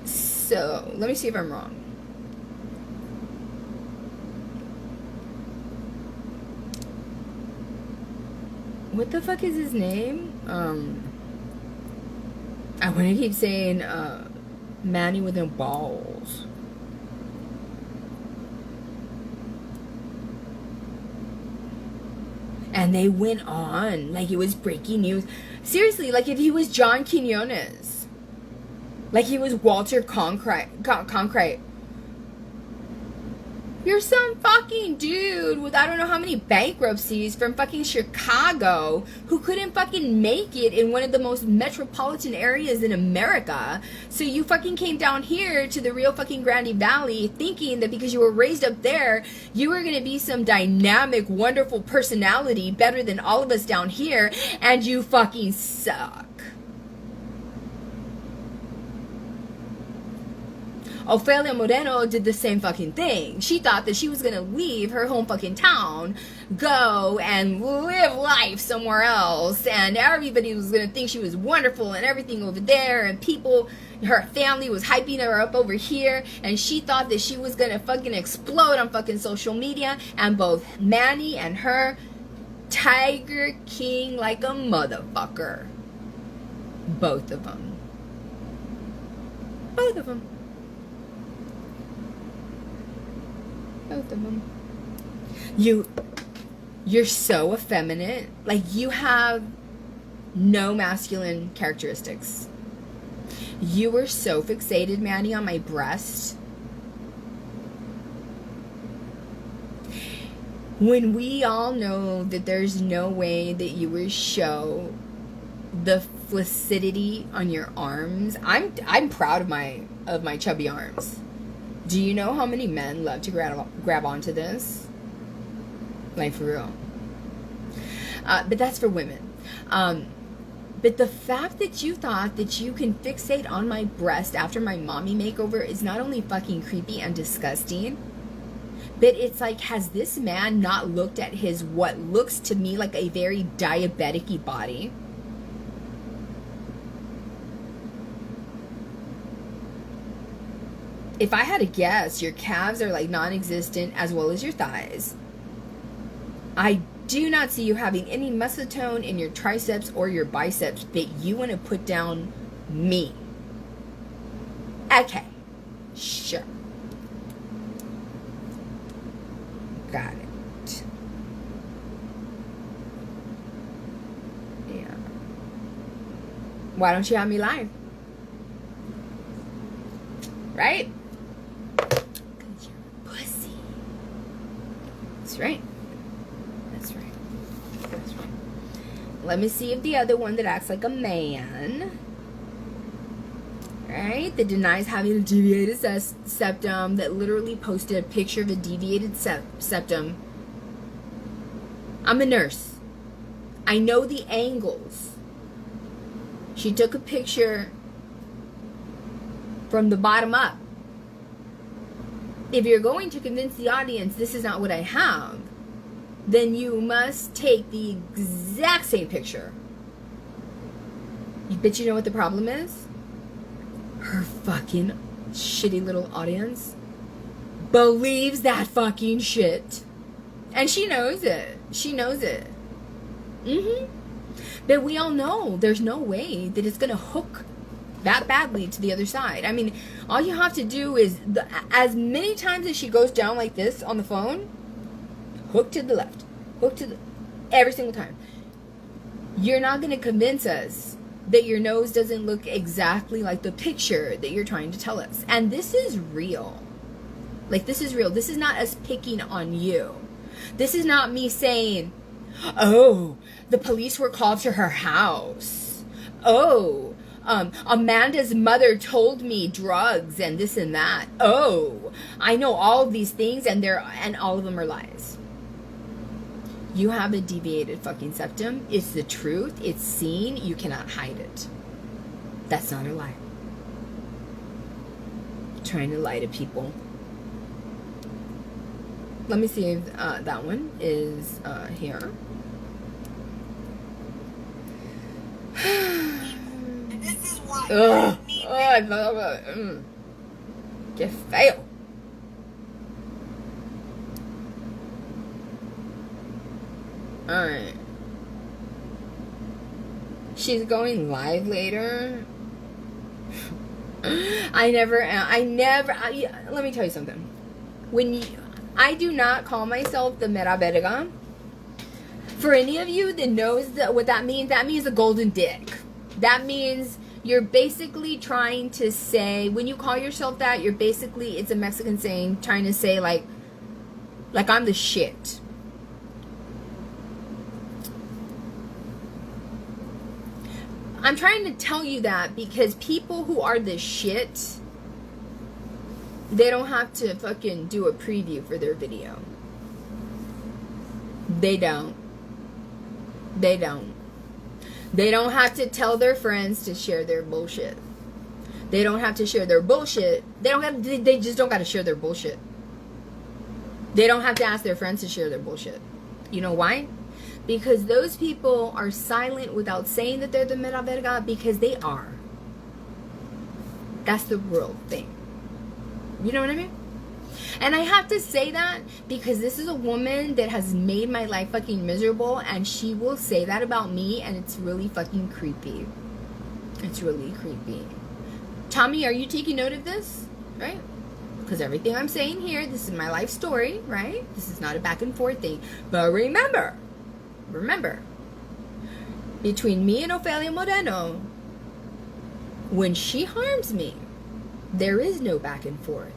So, let me see if I'm wrong. What the fuck is his name? I want to keep saying, Manny with no balls. And they went on like it was breaking news. Seriously, like if he was John Quinones. Like he was Walter Cronkite. You're some fucking dude with I don't know how many bankruptcies from fucking Chicago who couldn't fucking make it in one of the most metropolitan areas in America. So you fucking came down here to the Rio fucking Grande Valley thinking that because you were raised up there, you were gonna be some dynamic, wonderful personality better than all of us down here, and you fucking suck. Ophelia Moreno did the same fucking thing. She thought that she was gonna leave her home fucking town, go and live life somewhere else, and everybody was gonna think she was wonderful and everything over there, and people, her family was hyping her up over here, and she thought that she was gonna fucking explode on fucking social media, and both Manny and her, Tiger King like a motherfucker. Both of them. Both of them. Both of them. You're so effeminate. Like you have no masculine characteristics. You were so fixated, Manny, on my breast. When we all know that there's no way that you would show the flaccidity on your arms. I'm proud of my chubby arms. Do you know how many men love to grab onto this? Like for real. But that's for women. But the fact that you thought that you can fixate on my breast after my mommy makeover is not only fucking creepy and disgusting, but it's like, has this man not looked at his what looks to me like a very diabetic-y body? If I had to guess, your calves are like non-existent as well as your thighs. I do not see you having any muscle tone in your triceps or your biceps, but you want to put down me. Okay, sure. Got it. Yeah. Why don't you have me live? Right? Because you're a pussy. That's right. That's right. That's right. Let me see if the other one that acts like a man. Right? That denies having a deviated septum. That literally posted a picture of a deviated septum. I'm a nurse. I know the angles. She took a picture from the bottom up. If you're going to convince the audience this is not what I have, then you must take the exact same picture. But you know what the problem is? Her fucking shitty little audience believes that fucking shit. And she knows it. She knows it. But we all know there's no way that it's gonna hook that badly to the other side. I mean, all you have to do is, as many times as she goes down like this on the phone, hook to the left, hook to the, every single time. You're not gonna convince us that your nose doesn't look exactly like the picture that you're trying to tell us. And this is real. Like, this is real. This is not us picking on you. This is not me saying, oh, the police were called to her house. Oh, Amanda's mother told me drugs and this and that. Oh, I know all of these things and all of them are lies. You have a deviated fucking septum. It's the truth. It's seen. You cannot hide it. That's not a lie. Trying to lie to people. Let me see if that one is here. This is why I love it. You fail. Alright. She's going live later. Let me tell you something. I do not call myself the Mera Verga. For any of you that knows what that means a golden dick. That means you're basically trying to say, when you call yourself that, it's a Mexican saying, trying to say like I'm the shit. I'm trying to tell you that because people who are the shit, they don't have to fucking do a preview for their video. They don't. They don't. They don't have to tell their friends to share their bullshit. They don't have to share their bullshit. They just don't got to share their bullshit. They don't have to ask their friends to share their bullshit. You know why? Because those people are silent without saying that they're the Mera Verga, because they are. That's the real thing. You know what I mean? And I have to say that because this is a woman that has made my life fucking miserable, and she will say that about me, and it's really fucking creepy. It's really creepy. Tommy, are you taking note of this? Right? Because everything I'm saying here, this is my life story, right? This is not a back and forth thing. But remember, between me and Ofelia Moreno, when she harms me, there is no back and forth.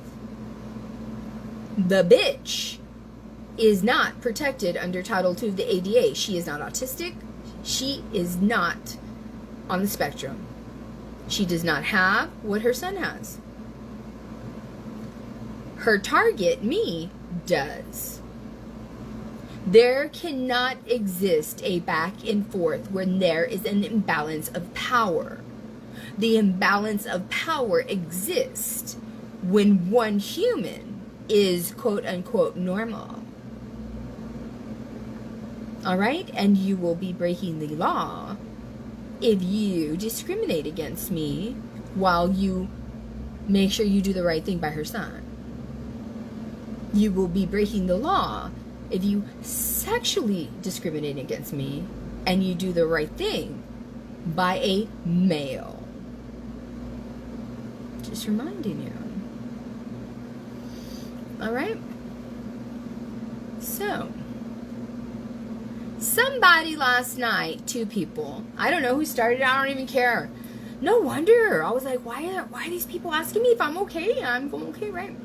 The bitch is not protected under Title II of the ADA. She is not autistic. She is not on the spectrum. She does not have what her son has. Her target, me, does. There cannot exist a back and forth when there is an imbalance of power. The imbalance of power exists when one human is quote unquote normal. Alright? And you will be breaking the law if you discriminate against me while you make sure you do the right thing by her son. You will be breaking the law if you sexually discriminate against me and you do the right thing by a male. Just reminding you. Alright? So, somebody last night, 2 people, I don't know who started it, I don't even care. No wonder. I was like, why are these people asking me if I'm okay? I'm going okay, right?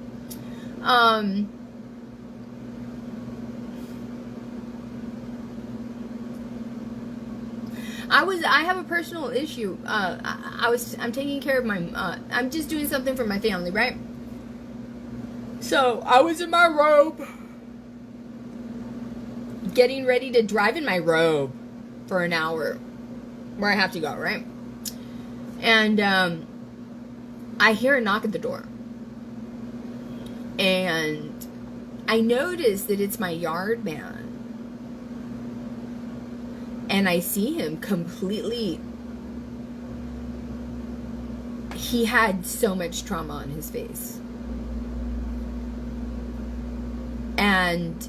I have a personal issue. I'm taking care of my, I'm just doing something for my family, right? So, I was in my robe, getting ready to drive in my robe for an hour, where I have to go, right? And, I hear a knock at the door. And I notice that it's my yard man. And I see him completely, he had so much trauma on his face. And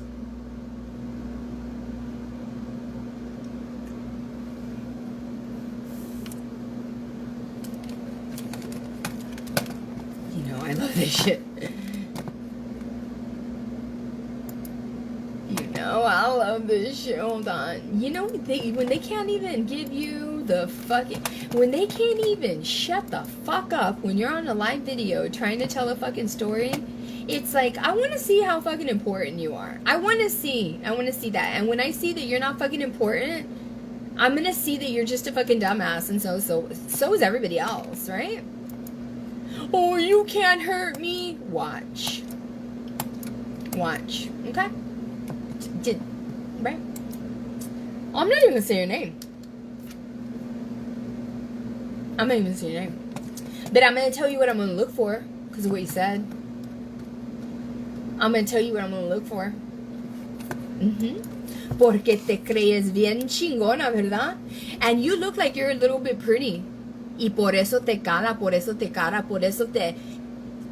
you know, I love this shit. You know, I love this shit. Hold on. You know, when they can't even give you the fucking, when they can't even shut the fuck up when you're on a live video trying to tell a fucking story, it's like, I want to see how fucking important you are. I want to see that. And when I see that you're not fucking important, I'm going to see that you're just a fucking dumbass. And so is everybody else, right? Oh, you can't hurt me. Watch. Okay? Right? I'm not even gonna say your name. I'm not even gonna say your name. But I'm gonna tell you what I'm gonna look for because of what you said. I'm gonna tell you what I'm gonna look for. Porque te crees bien chingona, ¿verdad? And you look like you're a little bit pretty. Y por eso te cala, por eso te cara, por eso te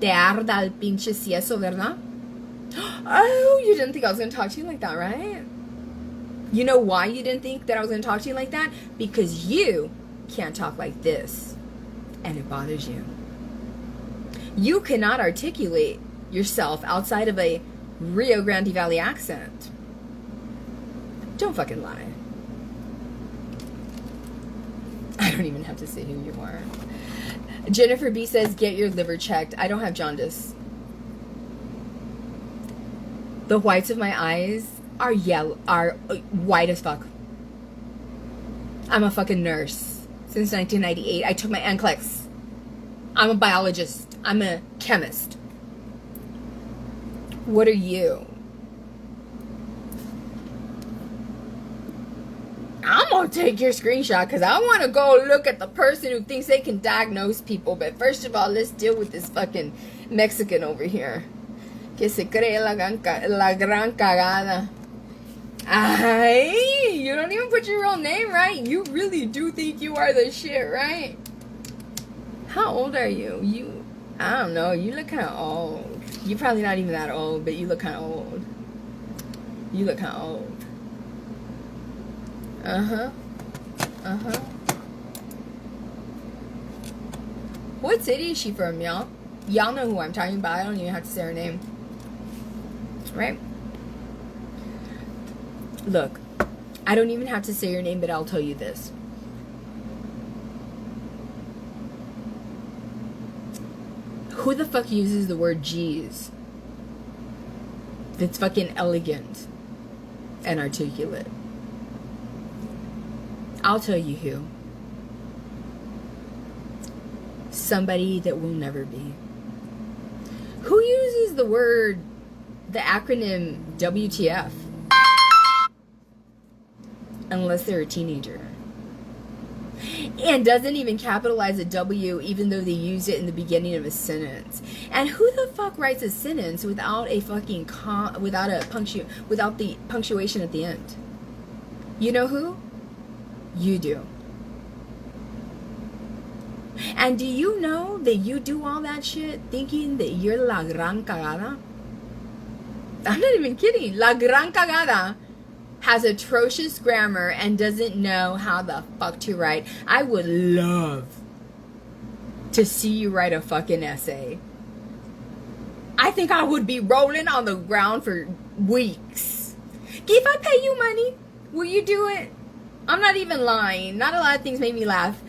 arda el pinche cieso, ¿verdad? Oh, you didn't think I was going to talk to you like that, right? You know why you didn't think that I was going to talk to you like that? Because you can't talk like this. And it bothers you. You cannot articulate yourself outside of a Rio Grande Valley accent. Don't fucking lie. I don't even have to say who you are. Jennifer B says, get your liver checked. I don't have jaundice. The whites of my eyes are white as fuck. I'm a fucking nurse. Since 1998, I took my NCLEX. I'm a biologist. I'm a chemist. What are you? I'm gonna take your screenshot because I want to go look at the person who thinks they can diagnose people. But first of all, let's deal with this fucking Mexican over here. Que se cree la gran cagada. Ay, you don't even put your real name, right? You really do think you are the shit, right? How old are you? I don't know. You look kind of old. You're probably not even that old, but you look kind of old. You look kind of old. Uh-huh. What city is she from, y'all? Y'all know who I'm talking about. I don't even have to say her name. Right? Look, I don't even have to say your name, but I'll tell you this. Who the fuck uses the word G's? That's fucking elegant and articulate. I'll tell you who. Somebody that will never be. Who uses the word, the acronym WTF? Unless they're a teenager. And doesn't even capitalize a W even though they use it in the beginning of a sentence. And who the fuck writes a sentence without a fucking without the punctuation at the end? You know who? You do. And do you know that you do all that shit thinking that you're la gran cagada? I'm not even kidding. La gran cagada has atrocious grammar and doesn't know how the fuck to write. I would love to see you write a fucking essay. I think I would be rolling on the ground for weeks. If I pay you money, will you do it? I'm not even lying. Not a lot of things make me laugh.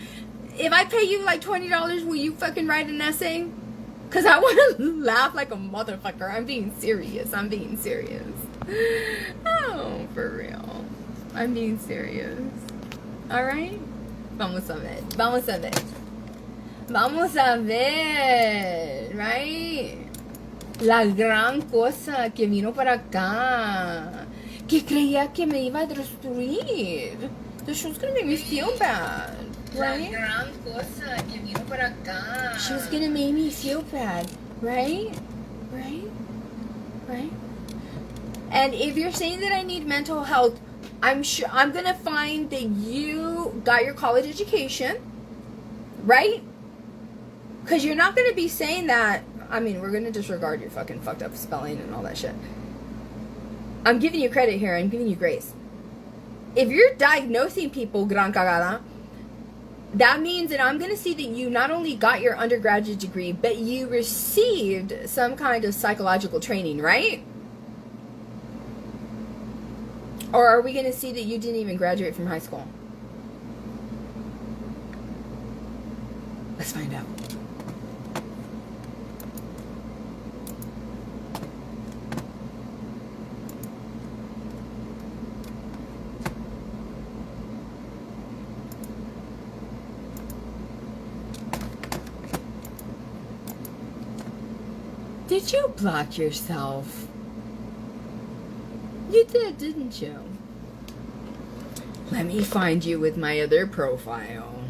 If I pay you like $20, will you fucking write an essay? Because I want to laugh like a motherfucker. I'm being serious. Oh, for real. I'm being serious. Alright? Vamos a ver. Vamos a ver. Vamos a ver. Right? La gran cosa que vino para acá. Que creía que me iba a destruir. The show's gonna make me feel bad. Right? La gran cosa que vino para acá. She was gonna make me feel bad. Right? Right? Right? And if you're saying that I need mental health, I'm sure I'm gonna find that you got your college education, right? Because you're not gonna be saying that. I mean, we're gonna disregard your fucking fucked up spelling and all that shit. I'm giving you credit here. I'm giving you grace. If you're diagnosing people, gran cagada, that means that I'm gonna see that you not only got your undergraduate degree, but you received some kind of psychological training, right? Or are we going to see that you didn't even graduate from high school? Let's find out. Did you block yourself? You did, didn't you? Let me find you with my other profile.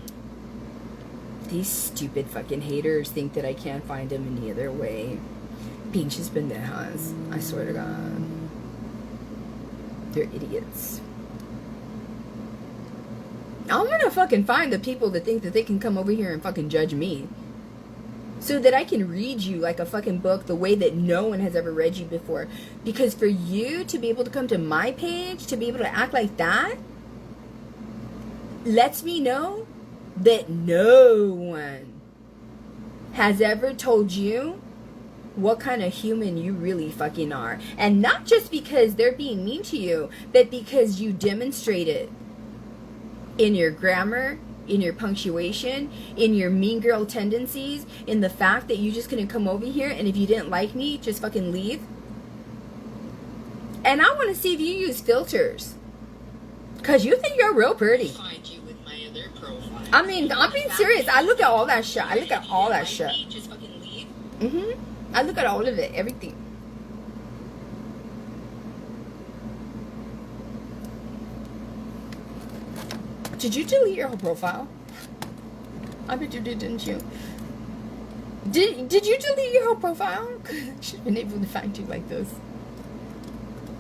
These stupid fucking haters think that I can't find them any other way. Pinches pendejas. I swear to God. They're idiots. I'm gonna fucking find the people that think that they can come over here and fucking judge me. So that I can read you like a fucking book the way that no one has ever read you before. Because for you to be able to come to my page, to be able to act like that, lets me know that no one has ever told you what kind of human you really fucking are. And not just because they're being mean to you, but because you demonstrate it in your grammar, in your punctuation, in your mean girl tendencies, in the fact that you're just gonna come over here and if you didn't like me, just fucking leave. And I want to see if you use filters, cause you think you're real pretty. Find you with my other profile. I mean, I'm being serious. I look at all that shit. I look at all that shit. Just fucking leave. I look at all of it, everything. Did you delete your whole profile? I bet you did, didn't you? Did you delete your whole profile? Cause I should have been able to find you like this.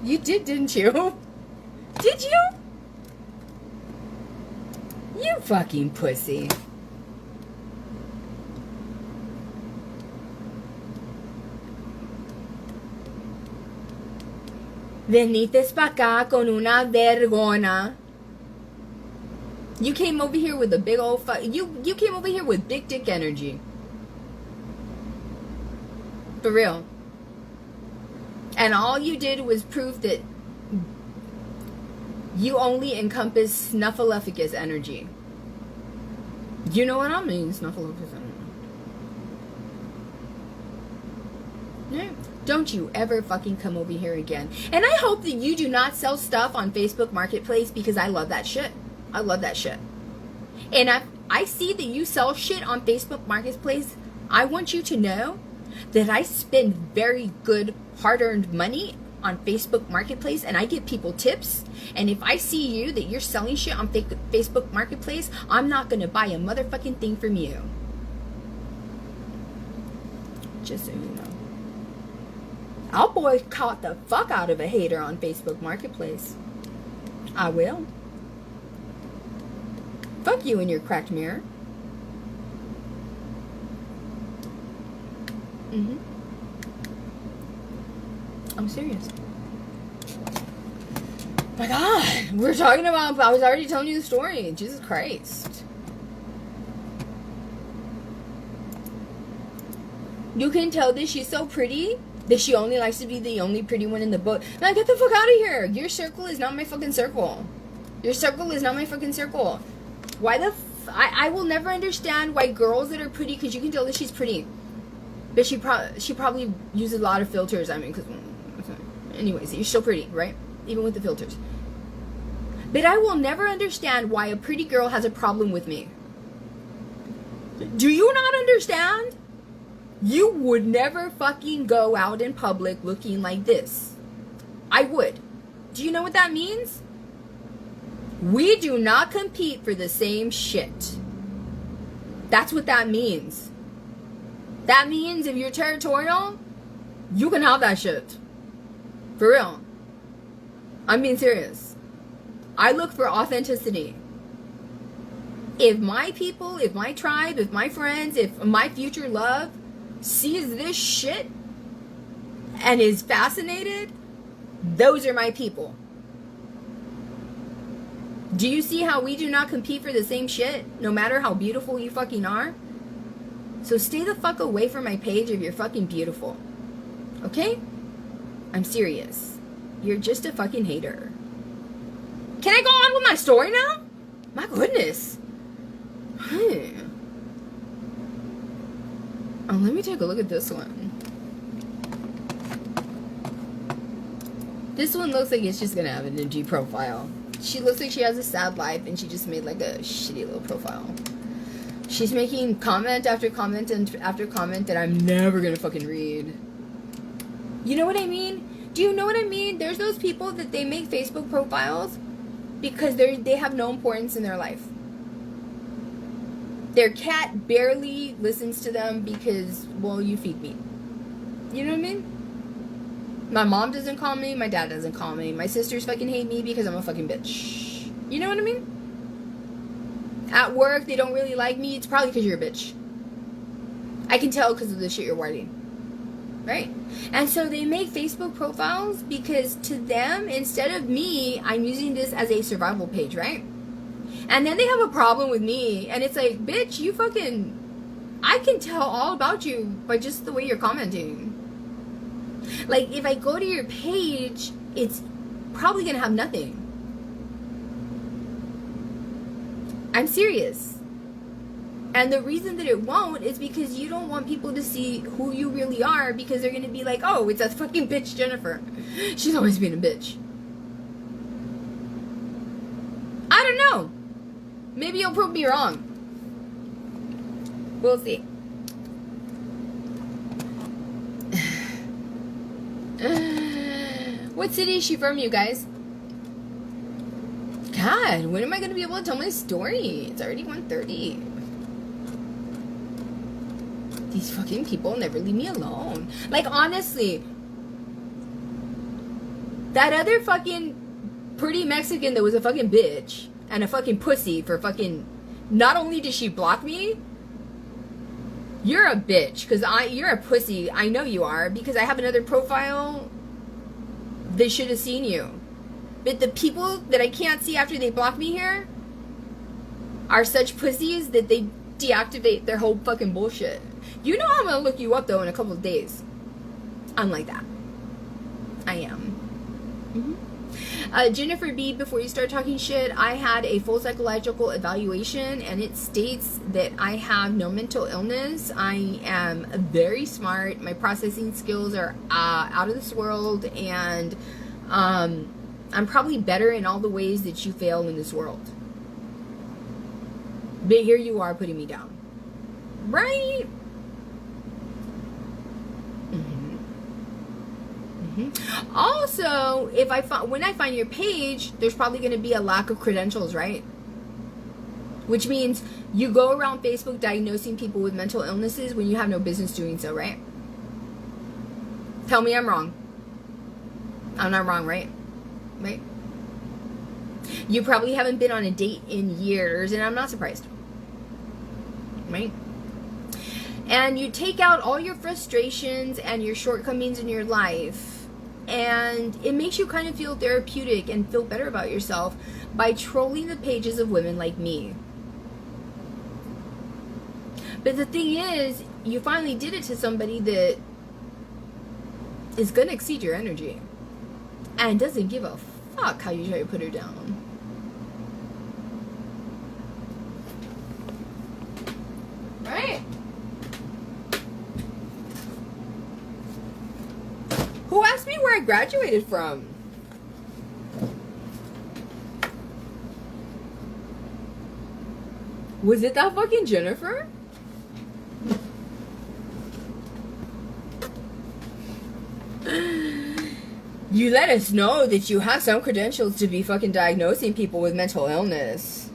You did, didn't you? Did you? You fucking pussy. Veniste pa' acá con una vergona. You came over here with a big old you came over here with big dick energy. For real. And all you did was prove that you only encompass snuffleupagus energy. You know what I mean, snuffleupagus energy. Yeah. Don't you ever fucking come over here again. And I hope that you do not sell stuff on Facebook Marketplace, because I love that shit. I love that shit. And I see that you sell shit on Facebook Marketplace. I want you to know that I spend very good hard-earned money on Facebook Marketplace, and I give people tips. And if I see you that you're selling shit on Facebook Marketplace, I'm not gonna buy a motherfucking thing from you. Just so you know. I'll boycott the fuck out of a hater on Facebook Marketplace. I will. Fuck you in your cracked mirror. I'm serious. My God, we're talking about, I was already telling you the story. Jesus Christ. You can tell that she's so pretty that she only likes to be the only pretty one in the book. Now get the fuck out of here. Your circle is not my fucking circle. Your circle is not my fucking circle. Why the I will never understand why girls that are pretty, because you can tell that she's pretty, but she probably uses a lot of filters. I mean, because anyways, you're still pretty, right? Even with the filters. But I will never understand why a pretty girl has a problem with me. Do you not understand? You would never fucking go out in public looking like this. I would. Do you know what that means? We do not compete for the same shit. That's what that means. That means if you're territorial, you can have that shit. For real. I'm being serious. I look for authenticity. If my people, if my tribe, if my friends, if my future love sees this shit and is fascinated, those are my people. Do you see how we do not compete for the same shit, no matter how beautiful you fucking are? So stay the fuck away from my page if you're fucking beautiful. Okay? I'm serious. You're just a fucking hater. Can I go on with my story now? My goodness. Oh, let me take a look at this one. This one looks like it's just gonna have an empty profile. She looks like she has a sad life and she just made like a shitty little profile. She's making comment after comment and after comment that I'm never gonna fucking read. You know what I mean? Do you know what I mean? There's those people that they make Facebook profiles because they have no importance in their life. Their cat barely listens to them because, well, you feed me. You know what I mean? My mom doesn't call me. My dad doesn't call me. My sisters fucking hate me because I'm a fucking bitch. You know what I mean? At work, they don't really like me. It's probably because you're a bitch. I can tell because of the shit you're writing. Right? And so they make Facebook profiles because to them, instead of me, I'm using this as a survival page, right? And then they have a problem with me. And it's like, bitch, you fucking... I can tell all about you by just the way you're commenting. Like, if I go to your page, it's probably going to have nothing. I'm serious. And the reason that it won't is because you don't want people to see who you really are, because they're going to be like, oh, it's a fucking bitch Jennifer. She's always been a bitch. I don't know. Maybe you'll prove me wrong. We'll see. What city is she from, you guys? God, when am I going to be able to tell my story? It's already 1:30. These fucking people never leave me alone. Like, honestly, that other fucking pretty Mexican that was a fucking bitch and a fucking pussy for fucking... Not only did she block me, you're a bitch, because you're a pussy. I know you are, because I have another profile. They should have seen you. But the people that I can't see after they block me here are such pussies that they deactivate their whole fucking bullshit. You know I'm gonna look you up though in a couple of days. I'm like that. I am. Jennifer B, before you start talking shit, I had a full psychological evaluation and it states that I have no mental illness. I am very smart. My processing skills are out of this world, and I'm probably better in all the ways that you fail in this world. But here you are putting me down. Right? Also, when I find your page, there's probably going to be a lack of credentials, right? Which means you go around Facebook diagnosing people with mental illnesses when you have no business doing so, right? Tell me I'm wrong. I'm not wrong, right? Right? You probably haven't been on a date in years, and I'm not surprised. Right? And you take out all your frustrations and your shortcomings in your life, and it makes you kind of feel therapeutic and feel better about yourself by trolling the pages of women like me. But the thing is, you finally did it to somebody that is going to exceed your energy and doesn't give a fuck how you try to put her down. Right? Who asked me where I graduated from? Was it that fucking Jennifer? You let us know that you have some credentials to be fucking diagnosing people with mental illness.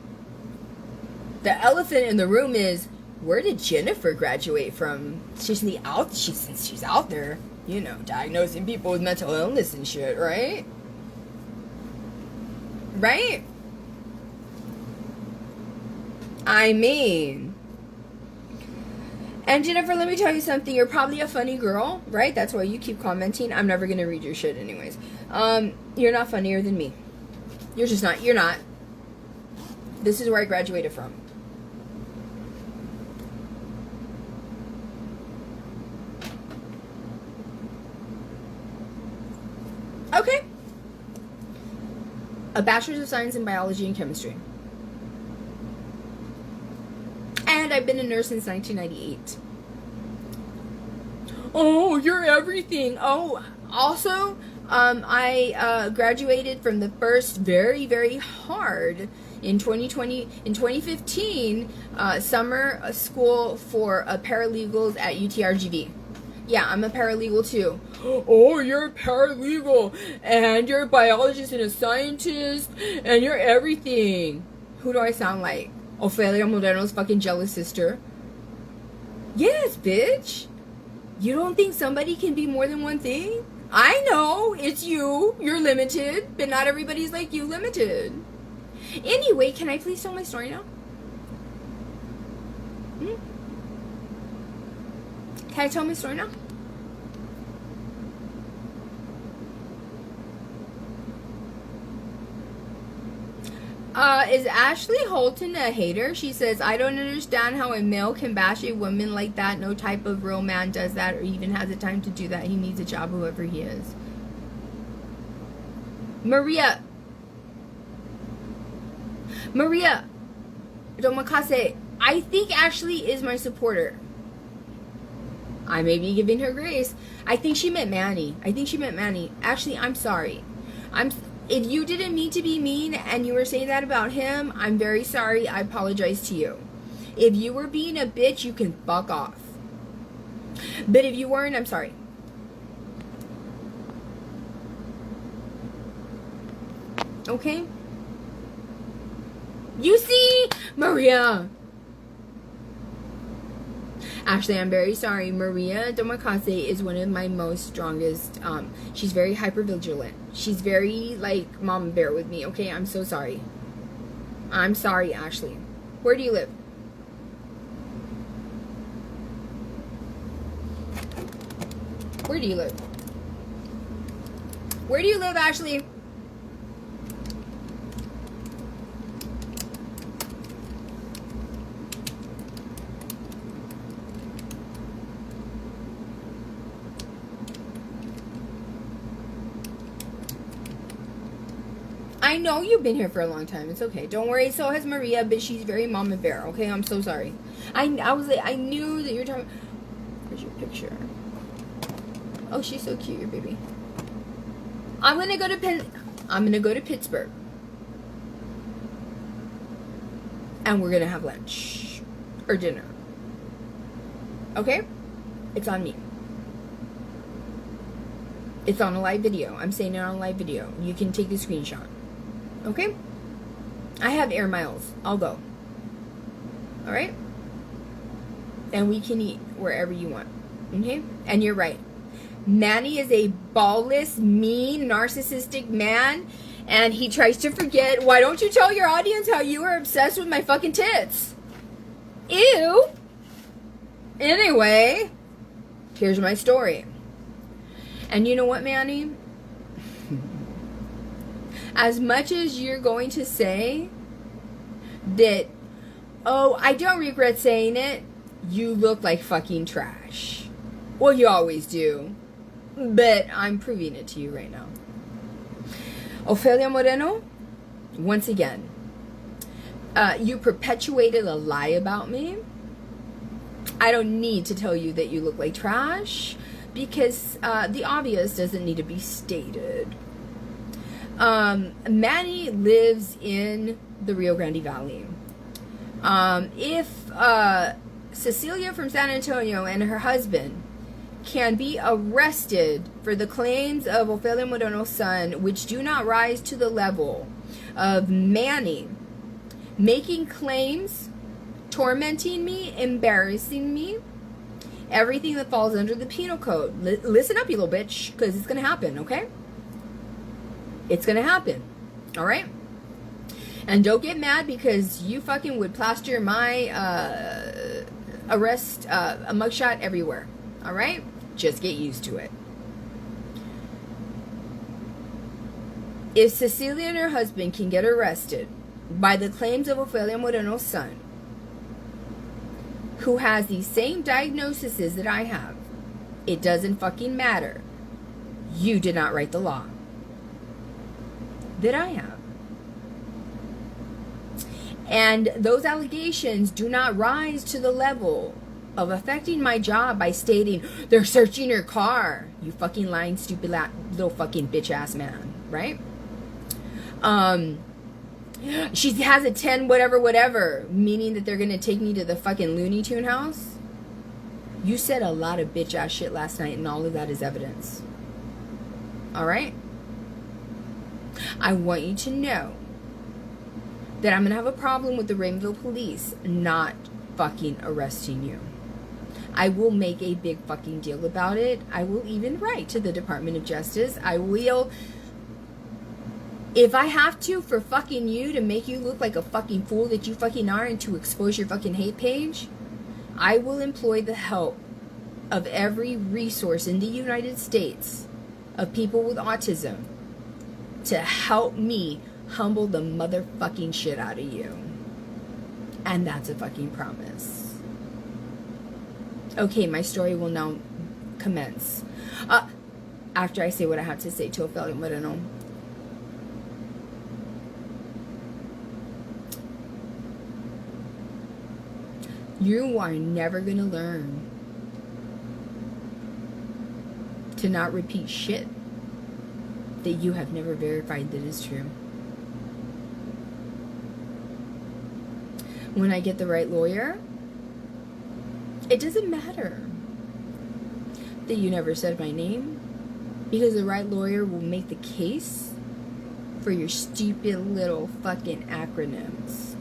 The elephant in the room is, where did Jennifer graduate from? She's out there, you know, diagnosing people with mental illness and shit, right? Right? I mean, and Jennifer, let me tell you something. You're probably a funny girl, right? That's why you keep commenting. I'm never gonna read your shit anyways. You're not funnier than me. You're just not. You're not. This is where I graduated from. Okay. A bachelor's of science in biology and chemistry. And I've been a nurse since 1998. Oh, you're everything. Oh, also, I graduated from the first very, very hard in 2015 summer school for paralegals at UTRGV. Yeah, I'm a paralegal too. Oh, you're a paralegal, and you're a biologist and a scientist, and you're everything. Who do I sound like? Ofelia Moreno's fucking jealous sister. Yes, bitch. You don't think somebody can be more than one thing? I know, it's you. You're limited, but not everybody's like you limited. Anyway, can I please tell my story now? Can I tell my story now? Is Ashley Holton a hater? She says, I don't understand how a male can bash a woman like that. No type of real man does that or even has the time to do that. He needs a job, whoever he is. Maria Domakase, I think Ashley is my supporter. I may be giving her grace. I think she meant Manny. Ashley, I'm sorry. If you didn't mean to be mean and you were saying that about him, I'm very sorry. I apologize to you. If you were being a bitch, you can fuck off. But if you weren't, I'm sorry. Okay? You see, Maria. Ashley, I'm very sorry. Maria Domakase is one of my most strongest. She's very hypervigilant. She's very like mama bear with me. Okay, I'm so sorry. I'm sorry, Ashley. Where do you live? Where do you live? Where do you live, Ashley? I know you've been here for a long time. It's okay. Don't worry. So has Maria, but she's very mama bear. Okay, I'm so sorry. I was like, I knew that you're talking. Where's your picture? Oh, she's so cute, your baby. I'm gonna go to Pittsburgh, and we're gonna have lunch or dinner. Okay, it's on me. It's on a live video. I'm saying it on a live video. You can take the screenshot. Okay? I have air miles. I'll go. Alright? And we can eat wherever you want. Okay? And you're right. Manny is a ballless, mean, narcissistic man. And he tries to forget. Why don't you tell your audience how you are obsessed with my fucking tits? Ew. Anyway. Here's my story. And you know what, Manny? As much as you're going to say that, oh, I don't regret saying it, you look like fucking trash. Well, you always do. But I'm proving it to you right now. Ofelia Moreno, once again, you perpetuated a lie about me. I don't need to tell you that you look like trash, because the obvious doesn't need to be stated. Manny lives in the Rio Grande Valley. If Cecilia from San Antonio and her husband can be arrested for the claims of Ofelia Moreno's son, which do not rise to the level of Manny making claims, tormenting me, embarrassing me, everything that falls under the penal code. Listen up, you little bitch, because it's going to happen, okay? It's going to happen, all right? And don't get mad because you fucking would plaster my arrest, a mugshot everywhere, all right? Just get used to it. If Cecilia and her husband can get arrested by the claims of Ofelia Moreno's son, who has the same diagnoses that I have, it doesn't fucking matter. You did not write the law that I have. And those allegations do not rise to the level of affecting my job by stating, they're searching your car. You fucking lying, stupid little fucking bitch ass man, right? She has a 10 whatever, meaning that they're gonna take me to the fucking Looney Tune house. You said a lot of bitch ass shit last night, and all of that is evidence. Alright? I want you to know that I'm gonna have a problem with the Raymondville police not fucking arresting you. I will make a big fucking deal about it. I will even write to the Department of Justice. I will, if I have to, for fucking you, to make you look like a fucking fool that you fucking are and to expose your fucking hate page, I will employ the help of every resource in the United States of people with autism to help me humble the motherfucking shit out of you. And that's a fucking promise. Okay, my story will now commence. After I say what I have to say to Ofelia Moreno. You are never gonna learn to not repeat shit that you have never verified that is true. When I get the right lawyer, it doesn't matter that you never said my name, because the right lawyer will make the case for your stupid little fucking acronyms.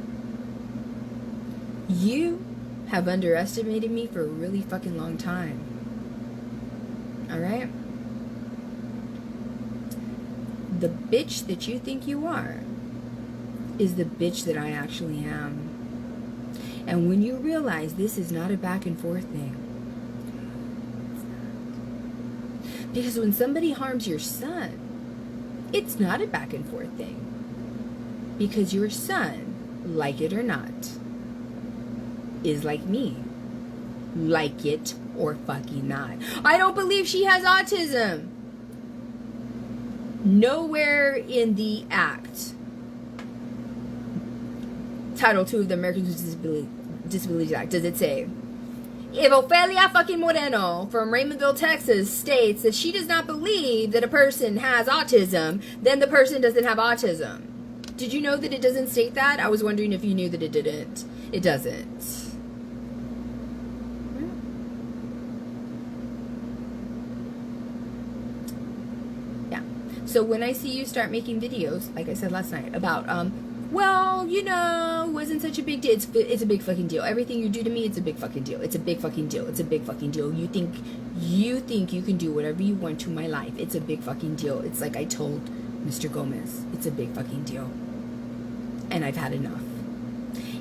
You have underestimated me for a really fucking long time. Alright? The bitch that you think you are is the bitch that I actually am. And when you realize this is not a back and forth thing, because when somebody harms your son, it's not a back and forth thing. Because your son, like it or not, is like me. Like it or fucking not. I don't believe she has autism. Nowhere in the Act, Title II of the Americans with Disabilities Act, does it say, if Ofelia fucking Moreno from Raymondville, Texas states that she does not believe that a person has autism, then the person doesn't have autism. Did you know that it doesn't state that? I was wondering if you knew that it didn't. It doesn't. Yeah. So when I see you start making videos, like I said last night, about, well, you know, it wasn't such a big deal. It's a big fucking deal. Everything you do to me, it's a big fucking deal. It's a big fucking deal. It's a big fucking deal. You think you can do whatever you want to my life. It's a big fucking deal. It's like I told Mr. Gomez. It's a big fucking deal. And I've had enough.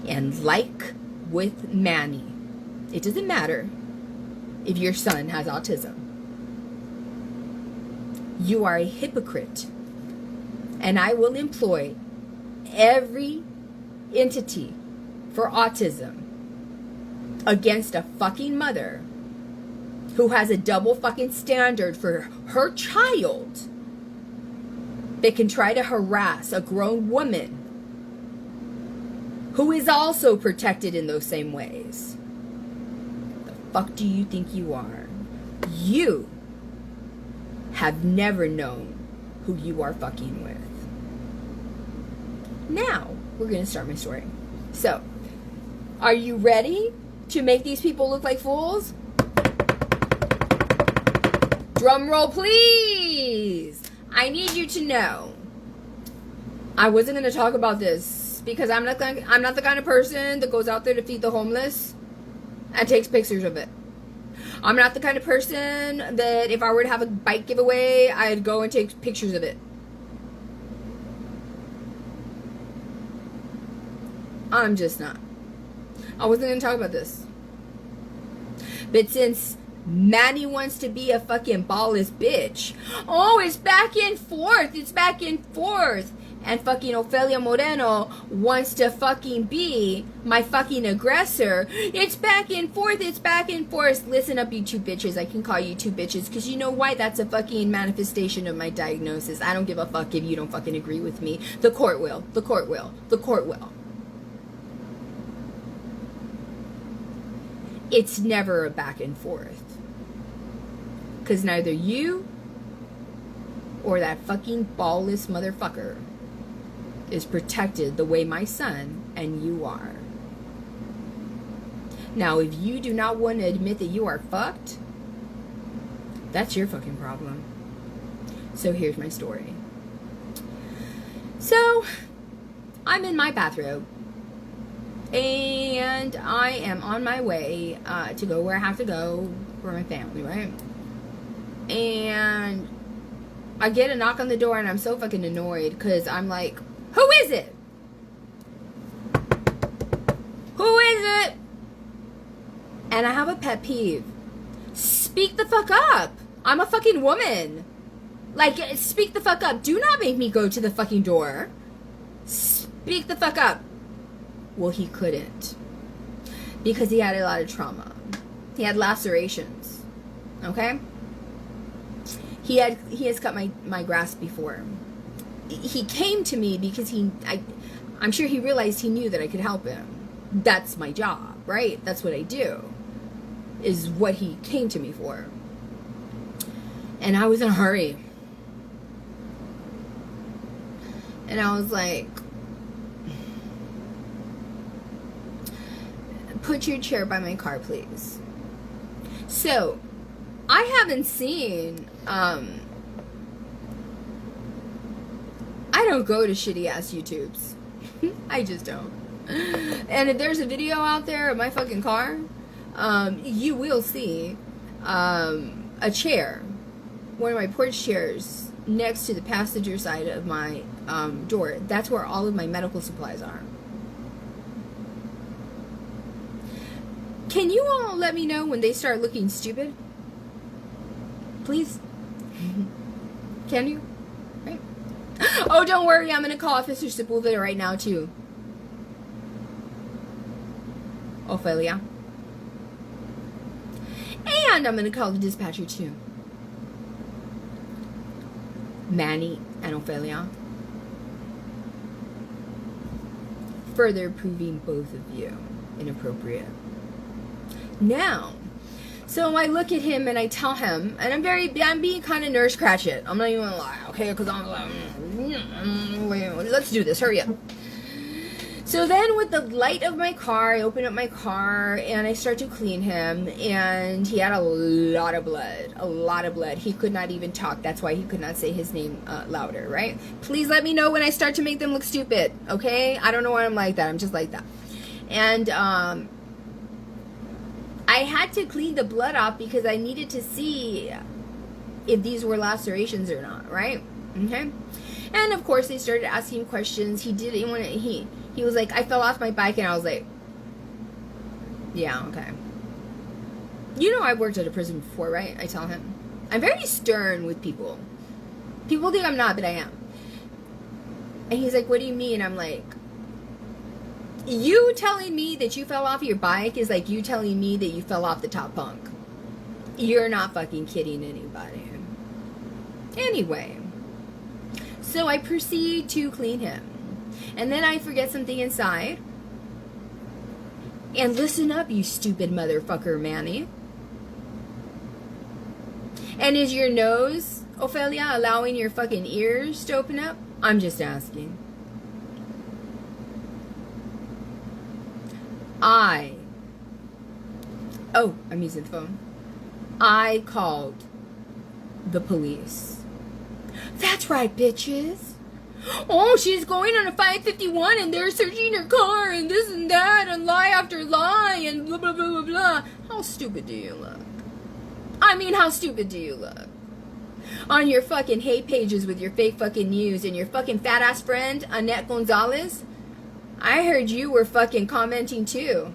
And like with Manny, it doesn't matter if your son has autism. You are a hypocrite. And I will employ every entity for autism against a fucking mother who has a double fucking standard for her child that can try to harass a grown woman who is also protected in those same ways. The fuck do you think you are? You have never known who you are fucking with. Now, we're going to start my story. So, Are you ready to make these people look like fools? Drum roll, please. I need you to know. I wasn't going to talk about this because I'm not the kind of person that goes out there to feed the homeless and takes pictures of it. I'm not the kind of person that if I were to have a bike giveaway, I'd go and take pictures of it. I'm just not. I wasn't going to talk about this. But since Manny wants to be a fucking ballless bitch. Oh, it's back and forth. It's back and forth. And fucking Ofelia Moreno wants to fucking be my fucking aggressor. It's back and forth. It's back and forth. Listen up, you two bitches. I can call you two bitches because you know why? That's a fucking manifestation of my diagnosis. I don't give a fuck if you don't fucking agree with me. The court will. The court will. The court will. It's never a back and forth. Because neither you or that fucking ballless motherfucker is protected the way my son and you are. Now, if you do not want to admit that you are fucked, that's your fucking problem. So here's my story. So, I'm in my bathrobe. And I am on my way to go where I have to go for my family, right? And I get a knock on the door and I'm so fucking annoyed because I'm like, who is it? Who is it? And I have a pet peeve. Speak the fuck up. I'm a fucking woman. Like, speak the fuck up. Do not make me go to the fucking door. Speak the fuck up. Well, he couldn't. Because he had a lot of trauma. He had lacerations. Okay? He has cut my grass before. He came to me because I'm sure he realized he knew that I could help him. That's my job, right? That's what I do. Is what he came to me for. And I was in a hurry. And I was like, put your chair by my car, please. So, I haven't seen, I don't go to shitty ass YouTubes. I just don't. And if there's a video out there of my fucking car, you will see a chair, one of my porch chairs, next to the passenger side of my door. That's where all of my medical supplies are. Can you all let me know when they start looking stupid? Please? Can you? Right? Oh, don't worry. I'm going to call Officer Sepulveda right now, too. Ophelia. And I'm going to call the dispatcher, too. Manny and Ophelia. Further proving both of you inappropriate. Now, so I look at him and I tell him, and I'm being kind of Nurse Cratchit. I'm not even gonna lie, okay? Because I'm like, let's do this, hurry up. So then with the light of my car, I open up my car and I start to clean him, and he had a lot of blood. He could not even talk. That's why he could not say his name louder, right? Please let me know when I start to make them look stupid, okay? I don't know why I'm like that. I'm just like that. And I had to clean the blood off because I needed to see if these were lacerations or not, right? Okay? And of course they started asking questions. He was like, I fell off my bike, and I was like, yeah, okay. You know I've worked at a prison before, right? I tell him. I'm very stern with people. People think I'm not, but I am. And he's like, what do you mean? I'm like, you telling me that you fell off your bike is like you telling me that you fell off the top bunk. You're not fucking kidding anybody. Anyway, so I proceed to clean him. And then I forget something inside. And listen up, you stupid motherfucker, Manny. And is your nose, Ophelia, allowing your fucking ears to open up? I'm just asking. I'm using the phone. I called the police. That's right, bitches. Oh, she's going on a 551 and they're searching her car and this and that and lie after lie and blah, blah, blah, blah, blah. How stupid do you look? I mean, how stupid do you look? On your fucking hate pages with your fake fucking news and your fucking fat ass friend, Annette Gonzalez, I heard you were fucking commenting too.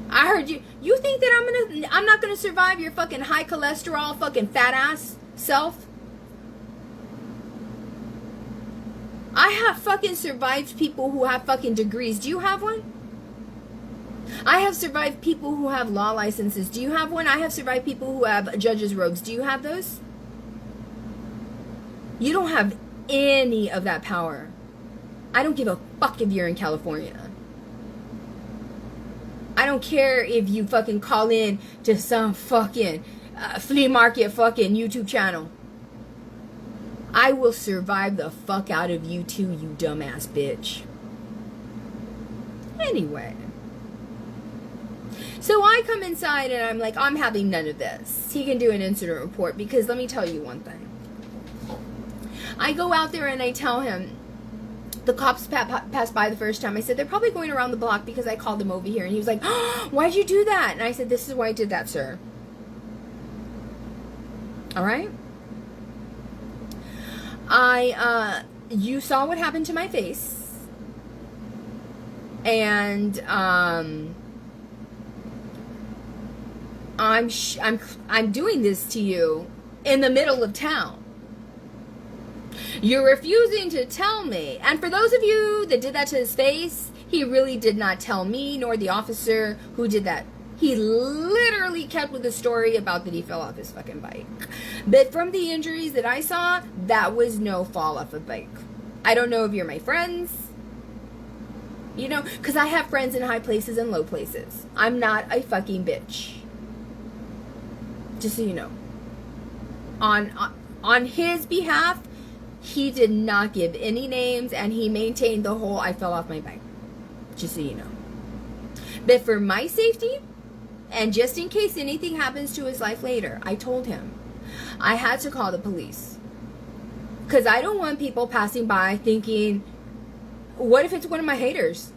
I heard you. You think that I'm not gonna survive your fucking high cholesterol fucking fat ass self? I have fucking survived people who have fucking degrees. Do you have one? I have survived people who have law licenses. Do you have one? I have survived people who have judges' robes. Do you have those? You don't have any of that power. I don't give a fuck if you're in California. I don't care if you fucking call in to some fucking flea market fucking YouTube channel. I will survive the fuck out of you too, you dumbass bitch. Anyway. So I come inside and I'm like, I'm having none of this. He can do an incident report because let me tell you one thing. I go out there and I tell him, the cops passed by the first time. I said, they're probably going around the block because I called them over here. And he was like, oh, why'd you do that? And I said, this is why I did that, sir. All right? You saw what happened to my face. And, I'm doing this to you in the middle of town. You're refusing to tell me. And for those of you that did that to his face, he really did not tell me nor the officer who did that. He literally kept with the story about that he fell off his fucking bike. But from the injuries that I saw, that was no fall off a bike. I don't know if you're my friends. You know, because I have friends in high places and low places. I'm not a fucking bitch. Just so you know. On his behalf, he did not give any names and he maintained the whole I fell off my bike. Just so you know. But for my safety, and just in case anything happens to his life later, I told him I had to call the police. Because I don't want people passing by thinking, what if it's one of my haters?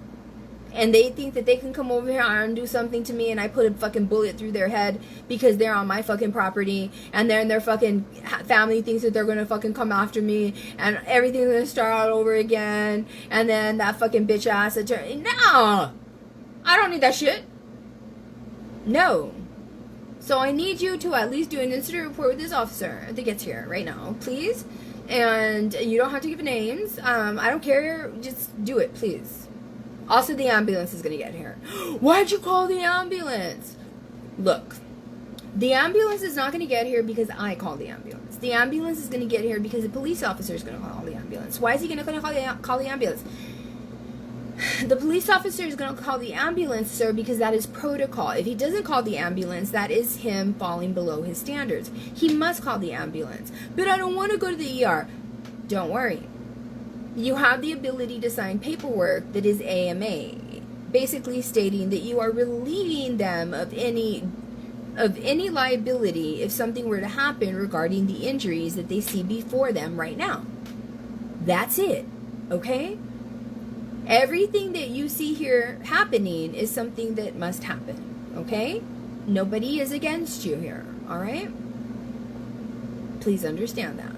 And they think that they can come over here and do something to me and I put a fucking bullet through their head because they're on my fucking property and then their fucking family thinks that they're going to fucking come after me and everything's going to start all over again and then that fucking bitch ass attorney. No! I don't need that shit. No. So I need you to at least do an incident report with this officer that gets here right now, please. And you don't have to give names. I don't care. Just do it, please. Also, the ambulance is going to get here. Why'd you call the ambulance? Look, the ambulance is not going to get here because I called the ambulance. The ambulance is going to get here because the police officer is going to call the ambulance. Why is he going to call the ambulance? The police officer is going to call the ambulance, sir, because that is protocol. If he doesn't call the ambulance, that is him falling below his standards. He must call the ambulance. But I don't want to go to the ER. Don't worry. You have the ability to sign paperwork that is AMA, basically stating that you are relieving them of any liability if something were to happen regarding the injuries that they see before them right now. That's it, okay? Everything that you see here happening is something that must happen, okay? Nobody is against you here, all right? Please understand that.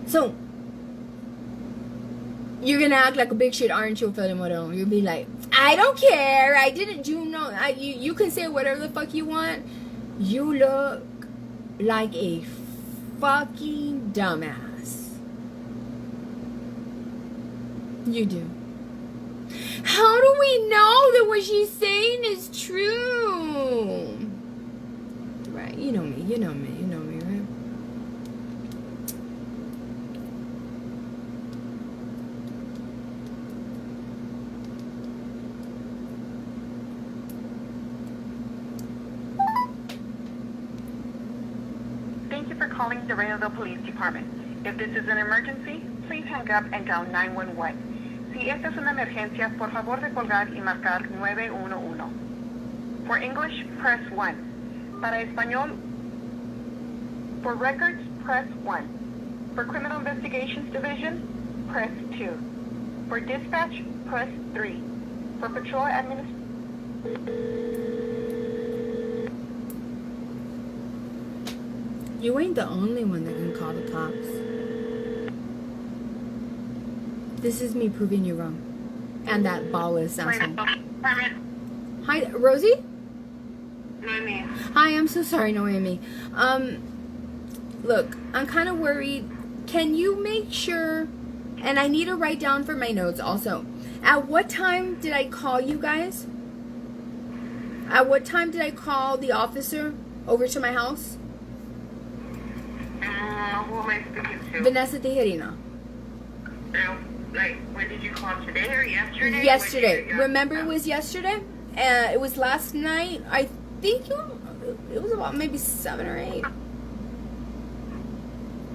So, you're gonna act like a big shit, aren't you, Fede Moro? You'll be like, I don't care. I didn't do no. You can say whatever the fuck you want. You look like a fucking dumbass. You do. How do we know that what she's saying is true? Right, you know me, right? Thank you for calling the Police Department. If this is an emergency, please hang up and dial 911. Si Si esta es una emergencia, por favor de colgar y marcar 911. For English, press 1. Para español, for records, press 1. For Criminal Investigations Division, press 2. For dispatch, press 3. For patrol You ain't the only one that can call the cops. This is me proving you wrong. And that ballless asshole. Hi, Rosie? Noemi. Hi, I'm so sorry, Noemi. Look, I'm kind of worried. Can you make sure, and I need to write down for my notes also, at what time did I call you guys? At what time did I call the officer over to my house? Who am I speaking to? Vanessa Tejerina. Like, when did you call today or yesterday? Yesterday. Remember it was yesterday? It was last night. I think it was about maybe 7 or 8.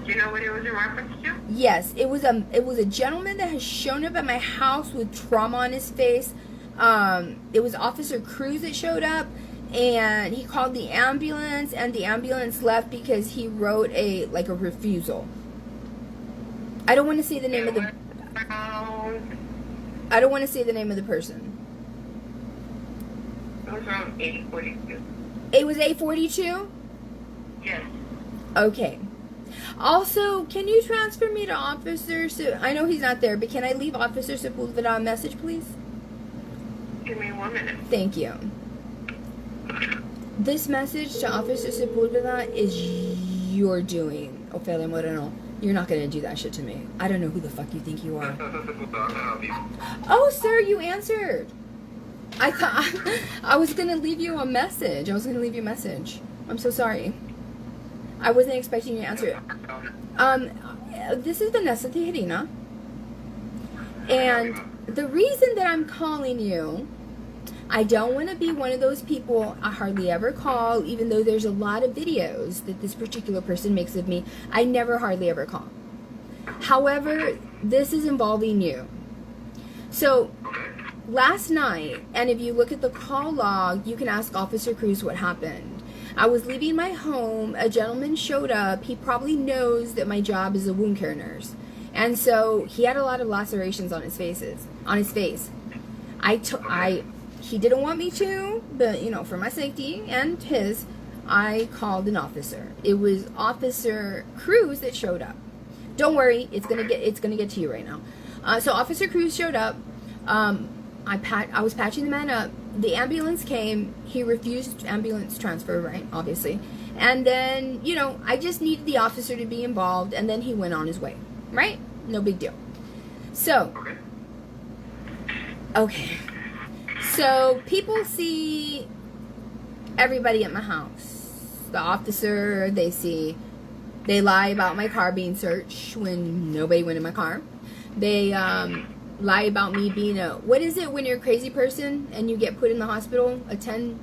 Do you know what it was in reference to? Yes, it was a gentleman that has shown up at my house with trauma on his face. It was Officer Cruz that showed up, and he called the ambulance, and the ambulance left because he wrote a refusal. I don't want to say the name of the. I don't want to say the name of the person. It was around 8:42. It was 8:42. Yes. Okay. Also, can you transfer me to Officer? I know he's not there, but can I leave Officer Sepulveda a message, please? Give me 1 minute. Thank you. This message to Officer Sepulveda is your doing, Ofelia Moreno. You're not gonna do that shit to me. I don't know who the fuck you think you are. Oh, sir, you answered. I thought I was gonna leave you a message. I'm so sorry. I wasn't expecting you to answer it. This is Vanessa Tejerina. And the reason that I'm calling you, I don't want to be one of those people I hardly ever call, even though there's a lot of videos that this particular person makes of me. I never hardly ever call. However, this is involving you. So, last night, and if you look at the call log, you can ask Officer Cruz what happened. I was leaving my home, a gentleman showed up. He probably knows that my job is a wound care nurse. And so he had a lot of lacerations on his face. He didn't want me to, but for my safety and his, I called an officer. It was Officer Cruz that showed up. Don't worry, it's gonna get to you right now. So Officer Cruz showed up. I was patching the man up. The ambulance came. He refused ambulance transfer, right? Obviously. And then, I just needed the officer to be involved, and then he went on his way, right? No big deal. So, okay. So, people see everybody at my house. The officer, they lie about my car being searched when nobody went in my car. They, lie about me being what is it when you're a crazy person and you get put in the hospital? A 10,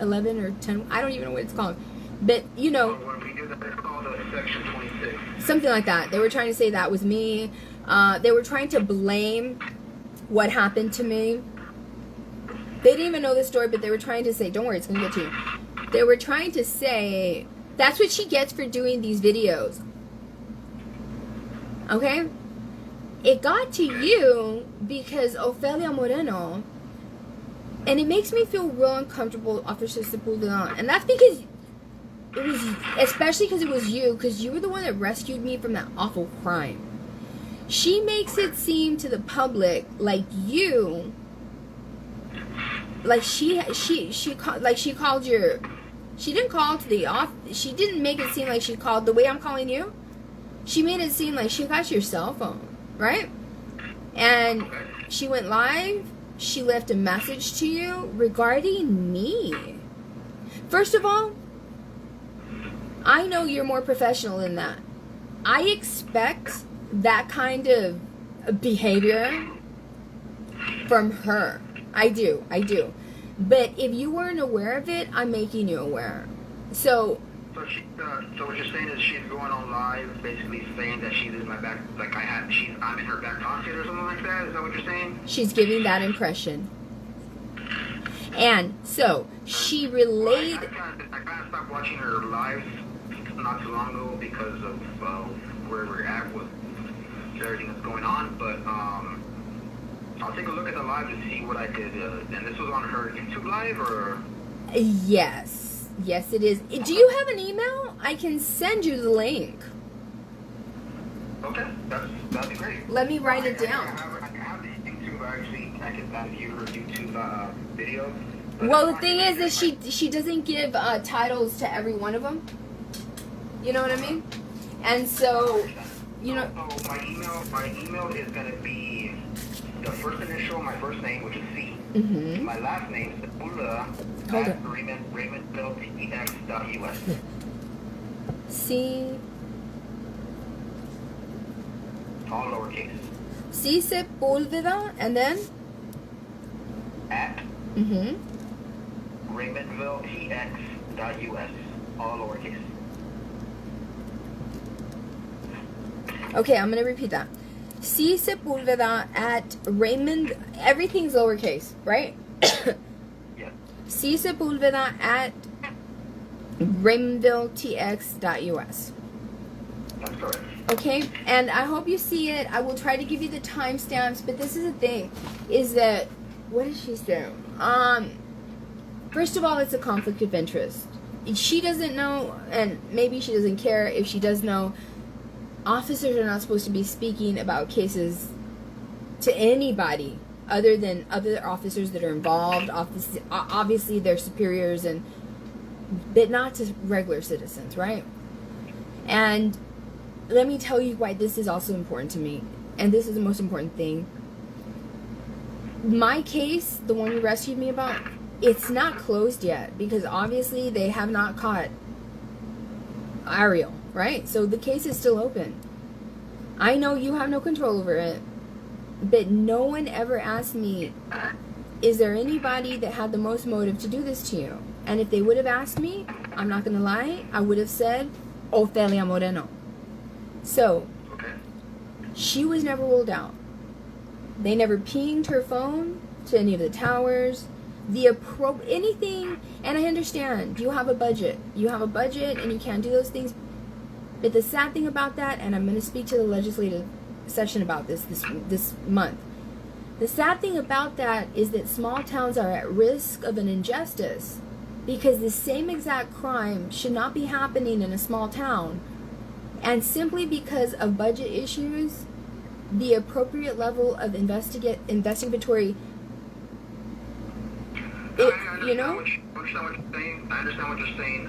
11 or 10, I don't even know what it's called. But, something like that. They were trying to say that was me. They were trying to blame what happened to me. They didn't even know the story, but they were trying to say, don't worry, it's going to get to you. They were trying to say, that's what she gets for doing these videos. Okay? It got to you because Ofelia Moreno, and it makes me feel real uncomfortable, Officer Sepulveda, and that's because especially because it was you, because you were the one that rescued me from that awful crime. She makes it seem to the public like you, like she called your, she didn't call to the off, she didn't make it seem like she called the way I'm calling you. She made it seem like she got your cell phone. Right? And she went live. She left a message to you regarding me. First of all, I know you're more professional than that. I expect that kind of behavior from her. I do. But if you weren't aware of it, I'm making you aware. So, So what you're saying is she's going on live, basically saying that she's in my back, like I'm in her back pocket or something like that. Is that what you're saying? She's giving that impression. And so she relayed. I kind of stopped watching her live not too long ago because of where we're at with everything that's going on. But I'll take a look at the live to see what I did. And this was on her YouTube live, or? Yes, it is. Do you have an email? I can send you the link. Okay, that'd be great. Let me write it I down. have the YouTube, actually. I can view her YouTube video. Well, the thing is that she doesn't give titles to every one of them. You know what I mean? And so, you know. So my email is gonna be the first initial, my first name, which is C. Mm-hmm. My last name is Sepulveda Hold at it. RaymondVilleTX.us. C Sepulveda, and then. At Mm-hmm. RaymondVilleTX.us. All lowercase. Okay, I'm gonna repeat that. C Sepulveda at Raymond. Everything's lowercase, right? Yes. C Sepulveda at RaymondVilleTX.us. That's correct. Okay, and I hope you see it. I will try to give you the timestamps, but this is the thing, is that, what did she say? First of all, it's a conflict of interest. She doesn't know, and maybe she doesn't care. If she does know, officers are not supposed to be speaking about cases to anybody other than other officers that are involved. Obviously, their superiors, but not to regular citizens, right? And let me tell you why this is also important to me, and this is the most important thing. My case, the one you rescued me about, it's not closed yet because obviously they have not caught Ariel, right? So the case is still open. I know you have no control over it, but no one ever asked me, is there anybody that had the most motive to do this to you? And if they would have asked me, I'm not going to lie, I would have said, Ofelia Moreno. So, Okay. she was never ruled out. They never pinged her phone to any of the towers. Anything, and I understand, you have a budget. You have a budget and you can't do those things. But the sad thing about that, and I'm going to speak to the legislative session about this month. The sad thing about that is that small towns are at risk of an injustice because the same exact crime should not be happening in a small town. And simply because of budget issues, the appropriate level of investigatory, I understand what you're saying. I understand what you're saying.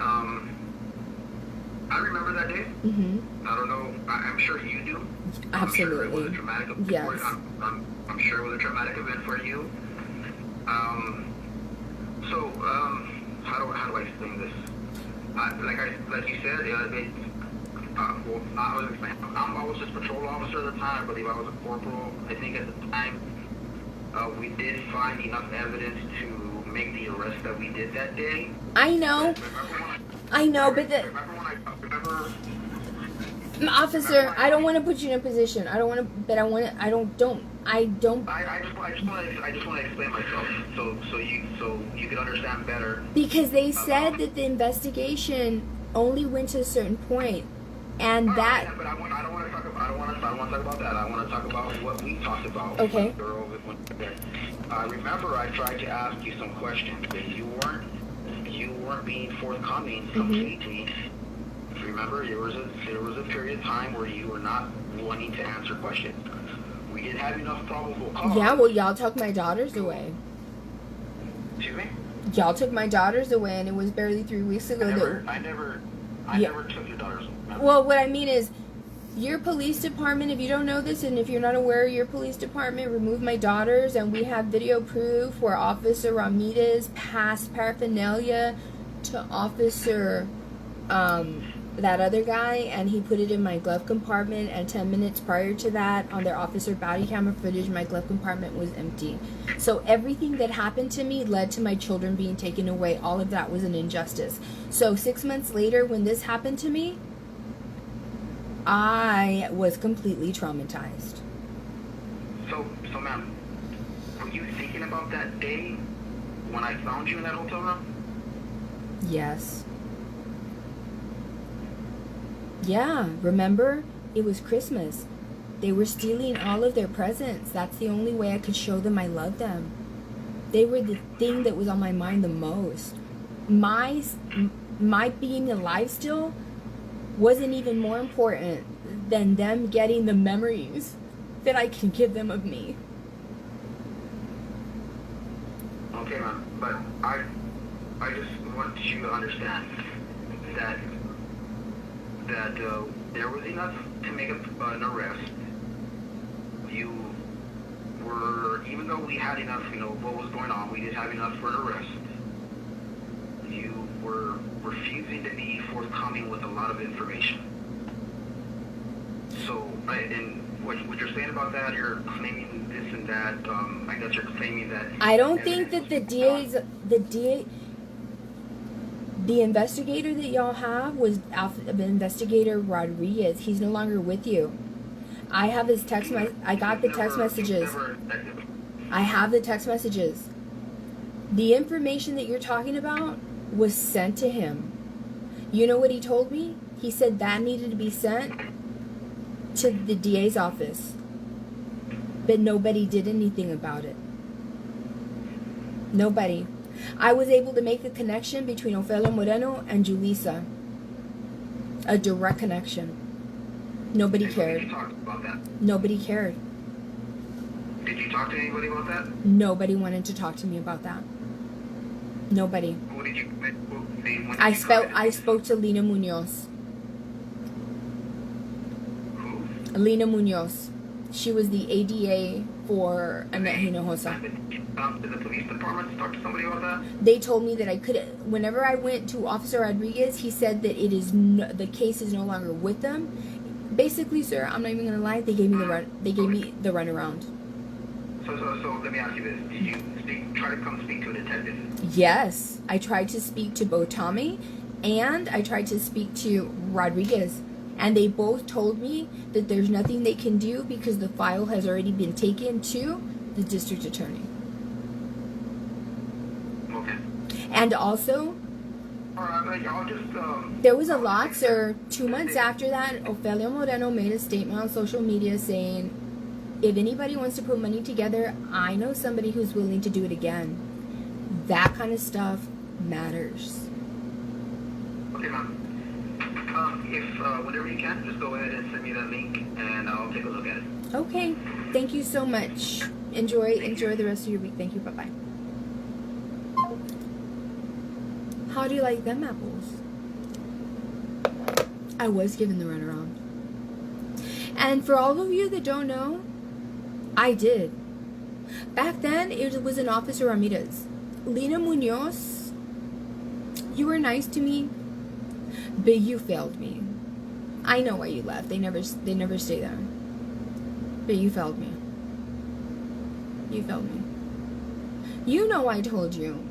I remember that day. Mm-hmm. I don't know. I'm sure you do. Absolutely. I'm sure it was a traumatic event. Yes. I'm sure it was a traumatic event for you. How do I explain this? Like you said, I was just patrol officer at the time. I believe I was a corporal. I think at the time we did find enough evidence to make the arrest that we did that day. I know, but officer, I don't want to put you in a position. I just want to explain myself so you can understand better. Because they said that the investigation only went to a certain point, and that. Yeah, but I don't want to talk about that. I want to talk about what we talked about. Okay. Remember, I tried to ask you some questions, but you weren't being forthcoming completely. Remember, there was a period of time where you were not wanting to answer questions. We didn't have enough probable cause. Yeah, well, y'all took my daughters away. Excuse me? Y'all took my daughters away, and it was barely 3 weeks ago. I never took your daughters away. Well, what I mean is, your police department, if you don't know this, and if you're not aware, your police department removed my daughters, and we have video proof where Officer Ramirez passed paraphernalia to Officer that other guy, and he put it in my glove compartment, and 10 minutes prior to that, on their officer body camera footage, my glove compartment was empty. So everything that happened to me led to my children being taken away. All of that was an injustice. So 6 months later, when this happened to me, I was completely traumatized. So ma'am, were you thinking about that day when I found you in that hotel room? Yes. Yeah, remember? It was Christmas. They were stealing all of their presents. That's the only way I could show them I love them. They were the thing that was on my mind the most. My being alive still wasn't even more important than them getting the memories that I can give them of me. Okay, ma'am, but I just want you to understand that there was enough to make an arrest. You were, even though we had enough, what was going on, we didn't have enough for an arrest. You were refusing to be forthcoming with a lot of information. So, and what you're saying about that, you're claiming this and that. I guess you're claiming that. I don't think that the investigator that y'all have was investigator Rodriguez. He's no longer with you. I have his text. I got the text messages. I have the text messages. The information that you're talking about was sent to him. You know what he told me? He said that needed to be sent to the DA's office. But nobody did anything about it. Nobody. I was able to make a connection between Ofelia Moreno and Julissa. A direct connection. Nobody cared. Did you talk about that? Nobody cared. Did you talk to anybody about that? Nobody wanted to talk to me about that. Nobody. What did you? I spoke to Lina Munoz. Who? Lina Munoz. She was the ADA for Annette Hinojosa. Did the police department talk to somebody about that? They told me that I could. Whenever I went to Officer Rodriguez, he said that it is the case is no longer with them. Basically, sir, I'm not even gonna lie. They gave me the run. They gave me the runaround. So let me ask you this: did you try to come speak to a detective? Yes, I tried to speak to Botami, and I tried to speak to Rodriguez, and they both told me that there's nothing they can do because the file has already been taken to the district attorney. Okay. And also, Alright, I'll just there was a lot, sir. 2 months after that, Ofelia Moreno made a statement on social media saying, if anybody wants to put money together, I know somebody who's willing to do it again. That kind of stuff matters. Okay, ma'am. If whenever you can, just go ahead and send me that link, and I'll take a look at it. Okay. Thank you so much. Enjoy the rest of your week. Thank you. Bye-bye. How do you like them apples? I was given the runaround. And for all of you that don't know, I did. Back then, it was an Officer Ramirez. Lina Munoz, you were nice to me, but you failed me. I know why you left. They never stay there. But you failed me. You failed me. You know I told you.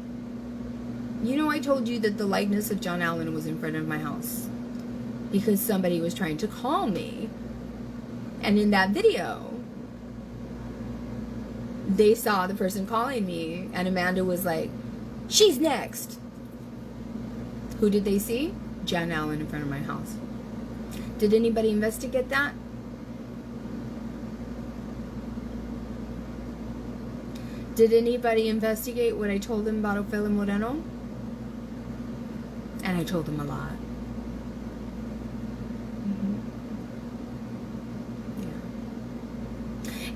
You know I told you that the likeness of John Allen was in front of my house. Because somebody was trying to call me. And in that video, they saw the person calling me, and Amanda was like, she's next. Who did they see? John Allen in front of my house. Did anybody investigate that? Did anybody investigate what I told them about Ofelia Moreno? And I told them a lot.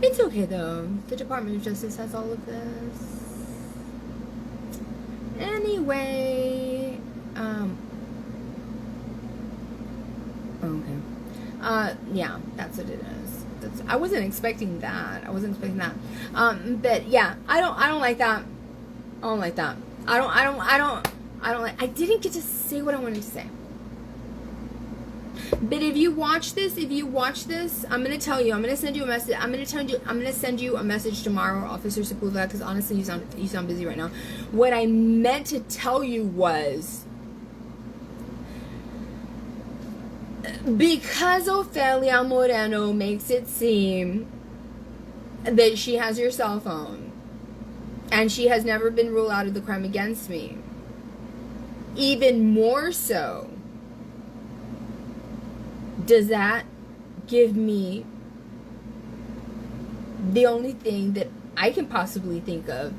It's okay though. The Department of Justice has all of this. Anyway, okay. Yeah, that's what it is. I wasn't expecting that. But yeah, I don't like that. I don't like that. I didn't get to say what I wanted to say. But if you watch this, I'm gonna tell you. I'm gonna send you a message. I'm gonna send you a message tomorrow, Officer Sepulveda, because honestly, you sound busy right now. What I meant to tell you was, because Ofelia Moreno makes it seem that she has your cell phone and she has never been ruled out of the crime against me, even more so, does that give me the only thing that I can possibly think of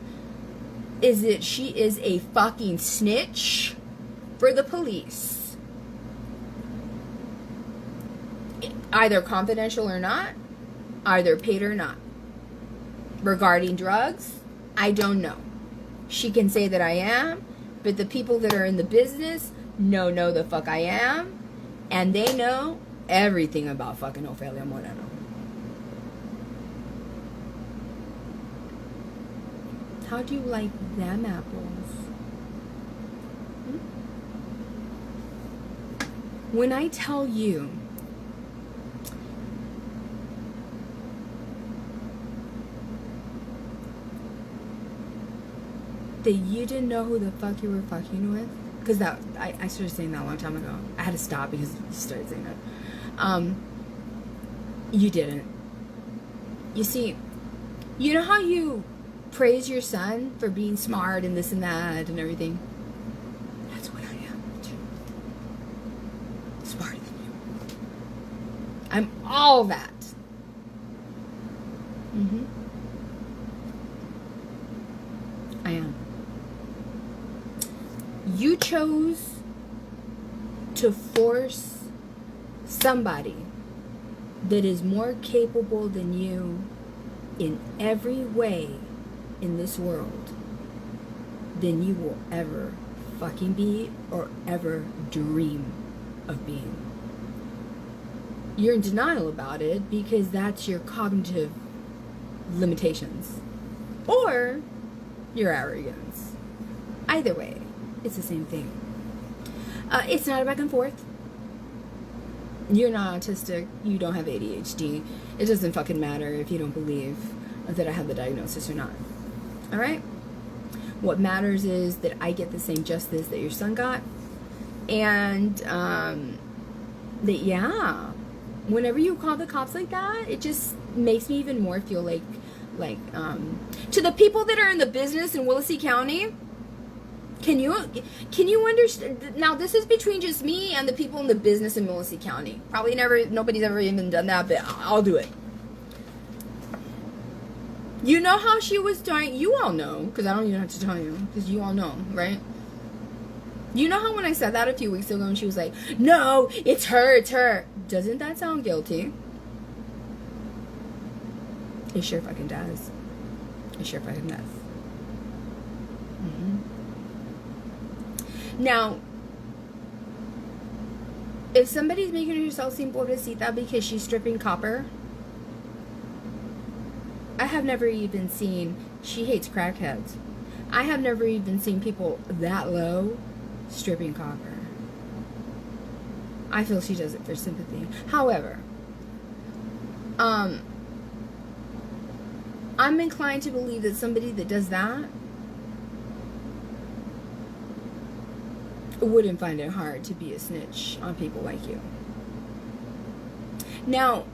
is that she is a fucking snitch for the police. Either confidential or not, either paid or not. Regarding drugs, I don't know. She can say that I am, but the people that are in the business know the fuck I am, and they know everything about fucking Ofelia Moreno. How do you like them apples? When I tell you that you didn't know who the fuck you were fucking with, because that I started saying that a long time ago. I had to stop because you started saying that. You didn't. You see, you know how you praise your son for being smart and this and that and everything? That's what I am too. Smarter than you. I'm all that. I am. You chose to force somebody that is more capable than you in every way in this world than you will ever fucking be or ever dream of being. You're in denial about it because that's your cognitive limitations or your arrogance. Either way, it's the same thing. It's not a back and forth. You're not autistic. You don't have ADHD. It doesn't fucking matter if you don't believe that I have the diagnosis or not. Alright? What matters is that I get the same justice that your son got. And, that, yeah, whenever you call the cops like that, it just makes me even more feel like, to the people that are in the business in Willacy County, can you understand? Now, this is between just me and the people in the business in Willacy County. Probably nobody's ever even done that, but I'll do it. You know how she was trying, you all know, because I don't even have to tell you, because you all know, right? You know how when I said that a few weeks ago and she was like, no, it's her. Doesn't that sound guilty? It sure fucking does. It sure fucking does. Now, if somebody's making herself seem pobrecita because she's stripping copper, I have never even seen, she hates crackheads. I have never even seen people that low stripping copper. I feel she does it for sympathy. However, I'm inclined to believe that somebody that does that wouldn't find it hard to be a snitch on people like you. Now,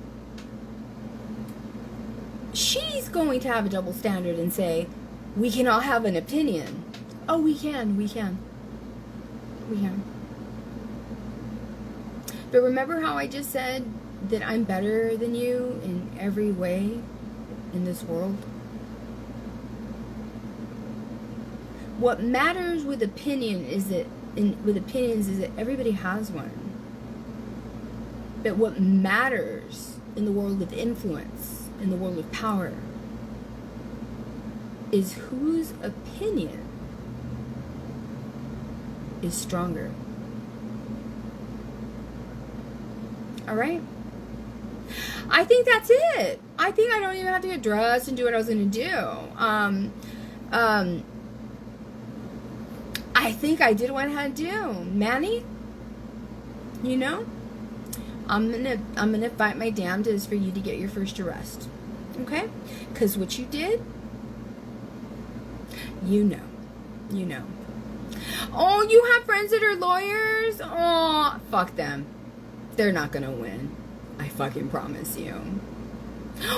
she's going to have a double standard and say, we can all have an opinion. Oh, we can. But remember how I just said that I'm better than you in every way in this world? What matters with opinions is that everybody has one. But what matters in the world of influence, in the world of power, is whose opinion is stronger. Alright? I think that's it. I think I don't even have to get dressed and do what I was going to do. I think I did what I had to do. Manny? You know? I'm gonna fight my damnedest for you to get your first arrest. Okay? Because what you did, you know. Oh, you have friends that are lawyers? Oh, fuck them. They're not gonna win. I fucking promise you.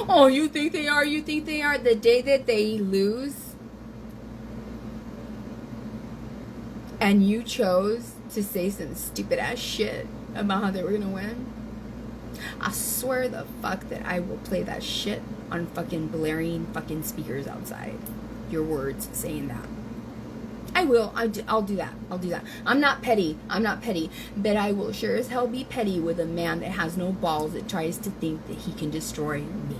Oh, you think they are? You think they are? The day that they lose, and you chose to say some stupid ass shit about how they were gonna win, I swear the fuck that I will play that shit on fucking blaring fucking speakers outside. Your words saying that. I will. I'll do that. I'll do that. I'm not petty. But I will sure as hell be petty with a man that has no balls that tries to think that he can destroy me.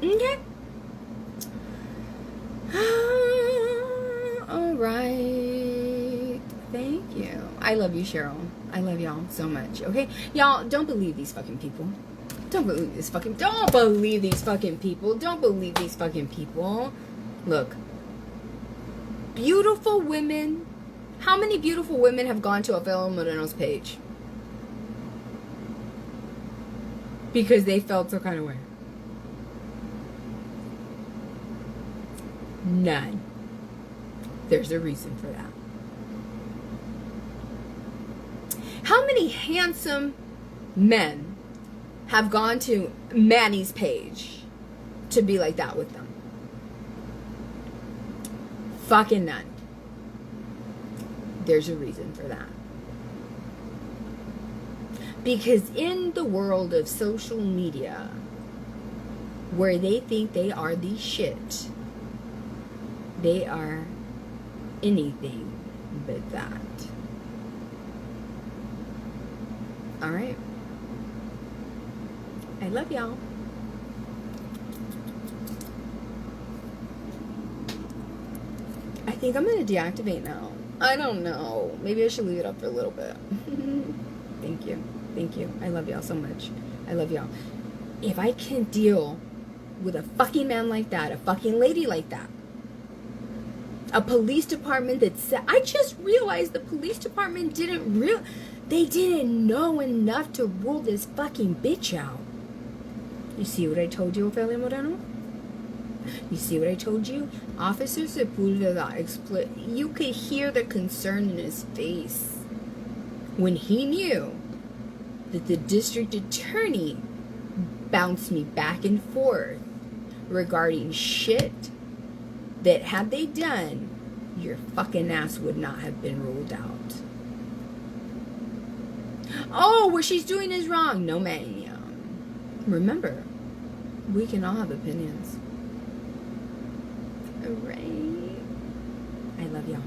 Okay? Alright. Thank you. I love you, Cheryl. I love y'all so much. Okay? Y'all, don't believe these fucking people. Don't believe these fucking people. Look. Beautiful women. How many beautiful women have gone to Ofelia Moreno's page? Because they felt some kind of way. None. There's a reason for that. How many handsome men have gone to Manny's page to be like that with them? Fucking none. There's a reason for that. Because in the world of social media, where they think they are the shit, they are anything but that. Alright? I love y'all. I think I'm going to deactivate now. I don't know. Maybe I should leave it up for a little bit. Thank you. Thank you. I love y'all so much. I love y'all. If I can deal with a fucking man like that, a fucking lady like that, a police department that said, I just realized the police department they didn't know enough to rule this fucking bitch out. You see what I told you, Ofelia Moreno? You see what I told you? Officer Sepulveda, you could hear the concern in his face when he knew that the district attorney bounced me back and forth regarding shit that had they done, your fucking ass would not have been ruled out. Oh, what she's doing is wrong. No, ma'am. Remember, we can all have opinions. Alright. I love y'all.